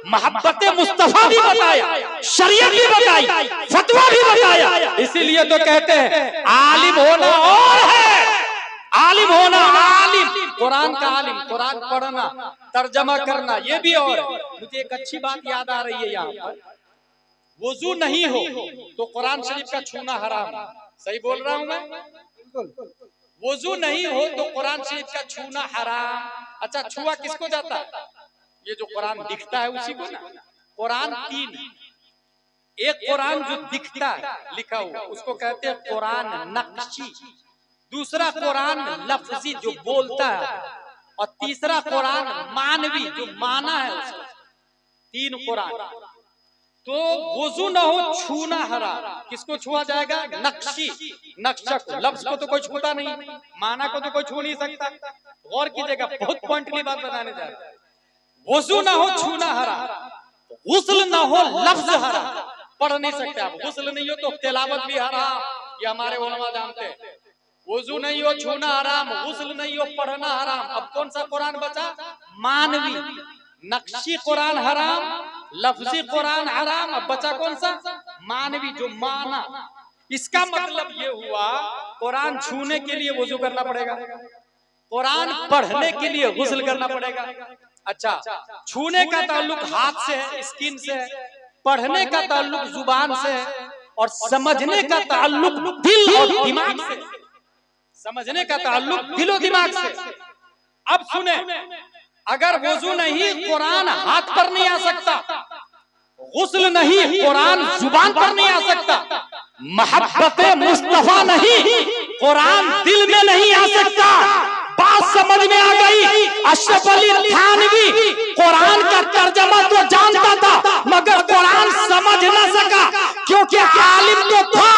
Speaker 1: मोहब्बत मुस्तफा भी बताया, शरीयत भी बताई, फतवा भी बताया। इसीलिए तो कहते हैं आलिम होना और है, आलिम होना, आलिम कुरान का आलिम, कुरान पढ़ना, तर्जमा करना, ये भी। और मुझे एक अच्छी बात याद आ रही है, यहाँ पर वुजू नहीं हो तो कुरान शरीफ का छूना हराम है। सही बोल रहा हूँ मैं? वुजू नहीं हो तो कुरान शरीफ का छूना हराम। अच्छा, छुआ किसको जाता है? ये जो कुरान दिखता है उसी को ना। कुरान 3, एक कुरान जो दिखता है लिखा हुआ उसको कहते हैं कुरान नक्शी, दूसरा कुरान लफ्जी जो बोलता है, और तीसरा कुरान मानवी जो माना है उसका। 3 कुरान। तो वुजू न हो, छूना हराम। किसको छुआ जाएगा? नक्शी, नक्शा को। लफ्ज को तो कोई छूता नहीं, माना को तो कोई छू नहीं सकता। गौर कीजिएगा, बहुत पॉइंटली बात बताने जा रहे हैं। वुजू न हो, छूना हराम। गुस्ल न हो, लफ्ज हराम। पढ़ नहीं सकते आप। गुस्ल नहीं हो तो तिलावत भी हराम, ये हमारे उलमा जानते हैं। वुजू नहीं हो, छूना हराम, गुस्ल नहीं हो, पढ़ना हराम। अब कौन सा कुरान बचा? मानवी। नक्शी कुरान हराम, लफ्जी कुरान हराम, अब बचा कौन सा? मानवी, जो माना। इसका मतलब ये हुआ कुरान छूने के लिए वुजू करना पड़ेगा, कुरान पढ़ने के लिए गुस्ल करना पड़ेगा। अच्छा, छूने का ताल्लुक हाथ से है, स्किन से है, पढ़ने का ताल्लुक जुबान से है, और समझने का ताल्लुक दिल और दिमाग से। समझने का ताल्लुक दिल और दिमाग से। अब सुने, अगर वुजू नहीं, कुरान हाथ पर नहीं आ सकता, गुस्ल नहीं, कुरान जुबान पर नहीं आ सकता, मोहब्बत मुस्तफा नहीं, कुरान दिल में नहीं आ सकता। बात समझ में आ गई? अशरफ अली थानवी कुरान का तर्जमा तो जानता था, मगर कुरान समझ न सका, क्योंकि आलिम तो था,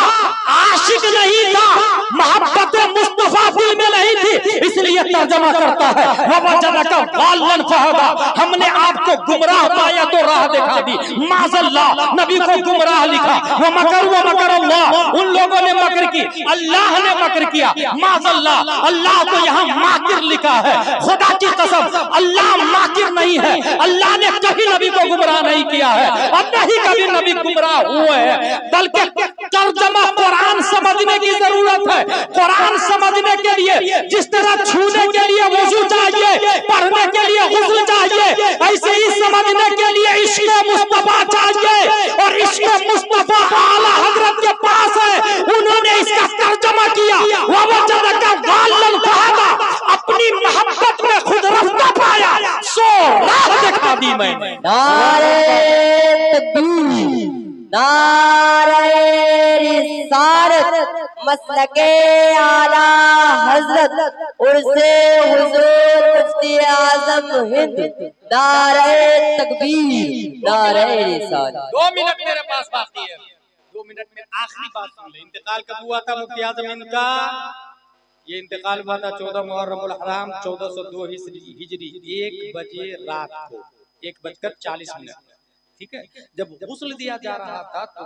Speaker 1: आशिक नहीं था, मोहब्बत मुस्तफा दिल में नहीं थी, इसलिए तर्जमा करता है ववजदका ज़ाल्लन फहदा, हमने आपको गुमराह पाया तो राह दिखा दी। माज़ल्लाह, नबी को गुमराह लिखा। व मकर अल्लाह, उन लोगों ने मकर की, अल्लाह ने मकर किया। माज़ल्लाह, अल्लाह को यहाँ माकिर लिखा है। खुदा की कसम, अल्लाह माकिर नहीं है। अल्लाह ने कभी नबी को गुमराह नहीं किया है, और नहीं कभी नबी गुमराह हुए हैं, बल्कि तर्जमा कुरान समझने की जरूरत है। कुरान समझने के लिए जिस तरह छूने के लिए वुजू चाहिए, पढ़ने के लिए गुस्ल चाहिए, ऐसे ही समझने के लिए इश्क़ मुस्तफा चाहिए, और इश्क़ मुस्तफा आला हजरत के पास है। उन्होंने इसका तर्जमा किया, ववजदका ज़ाल्लन फहदा, अपनी मोहब्बत में खुद रास्ता पाया, सो राह दिखा दी मैंने।
Speaker 3: नारे तकबीर, नारे रिसालत, मसलके आला हजरत, उर्से हुजूर मुफ्ती आजम हिंद, नारे तकबीर, नारे रिसालत।
Speaker 1: 2 मिनट मेरे पास बाकी है, 2 मिनट में आखिरी बात सुन ले। इंतकाल कब हुआ था मुफ्ती आजम हिंद का? ये इंतकाल हुआ था 14 मुहर्रमुल हराम 1402 हिजरी, 1 बजे रात को, 1:40 ठीक है। जब गुस्ल दिया जा रहा था तो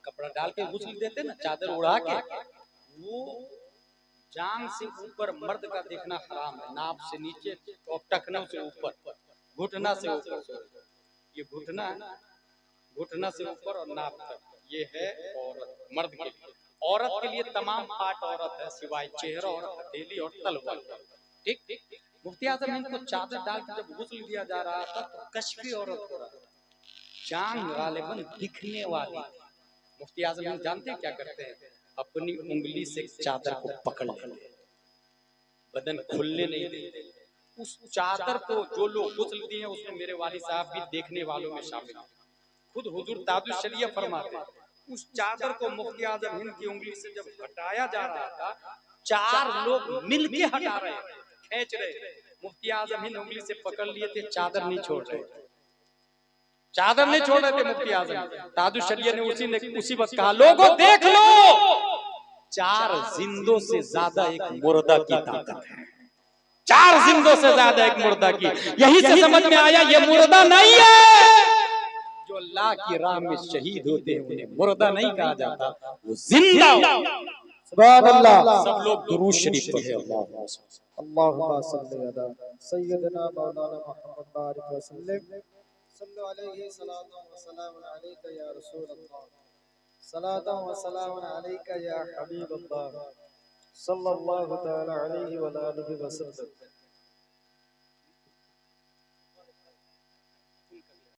Speaker 1: कपड़ा डाल के गुस्ल देते ना, चादर उड़ा के, वो जांग से ऊपर मर्द का देखना हराम है, नाप से नीचे और टखनों से ऊपर, घुटना से ऊपर, ये घुटना है, घुटना से ऊपर और नाप तक, ये है औरत, मर्द के लिए। औरत के लिए तमाम पार्ट औरत है, सिवाय चेहरा और हथेली और तलवार। ठीक। मुफ्ती आजम हिंद को चादर डाल के जब गुस्ल दिया जा रहा था तो कश्फी औरत हो रहा था, जान गालिबन दिखने वाली। मुफ्ती आजम हिंद जानते क्या करते हैं? अपनी उंगली से चादर को पकड़ लेते, बदन खुलने नहीं देते। उस चादर को जो लोग गुस्ल दिए उसमें मेरे वाली साहब भी देखने वालों में शामिल, खुद हुजूर ताजुश शरिया फरमाते, उस चादर को मुफ्ती आजम हिंद की उंगली से जब हटाया जा रहा था, 4 लोग मिलके हटा रहे, खींच रहे, मुफ्ती आजम हिंद उंगली से पकड़ लिए थे, चादर नहीं छोड़ रहे, चादर नहीं छोड़ रहे थे मुफ्ती आजम। ताजुश शरिया ने उसी वक्त कहा, लोगों देख लो, 4 जिंदों से ज्यादा एक मुर्दा की ताकत है, 4 जिंदों से ज्यादा एक मुर्दा की। यही से समझ में आया ये मुर्दा नहीं है। जो अल्लाह की राह में शहीद होते हैं उन्हें मुर्दा नहीं कहा जाता, वो जिंदा।
Speaker 2: सुभान अल्लाह।
Speaker 1: सब लोग दुरूद शरीफ पढ़े।
Speaker 2: अल्लाहुम्मा सल्ली अला सय्यदना मौलाना मुहम्मद बारिक वसल्लम, सल्लु अलैहि सलातु व सलाम अलैका या रसूल अल्लाह, सलातु व सलाम अलैका या हबीब अल्लाह, सल्लल्लाहु तआला अलैहि व आलिहि वसल्लम।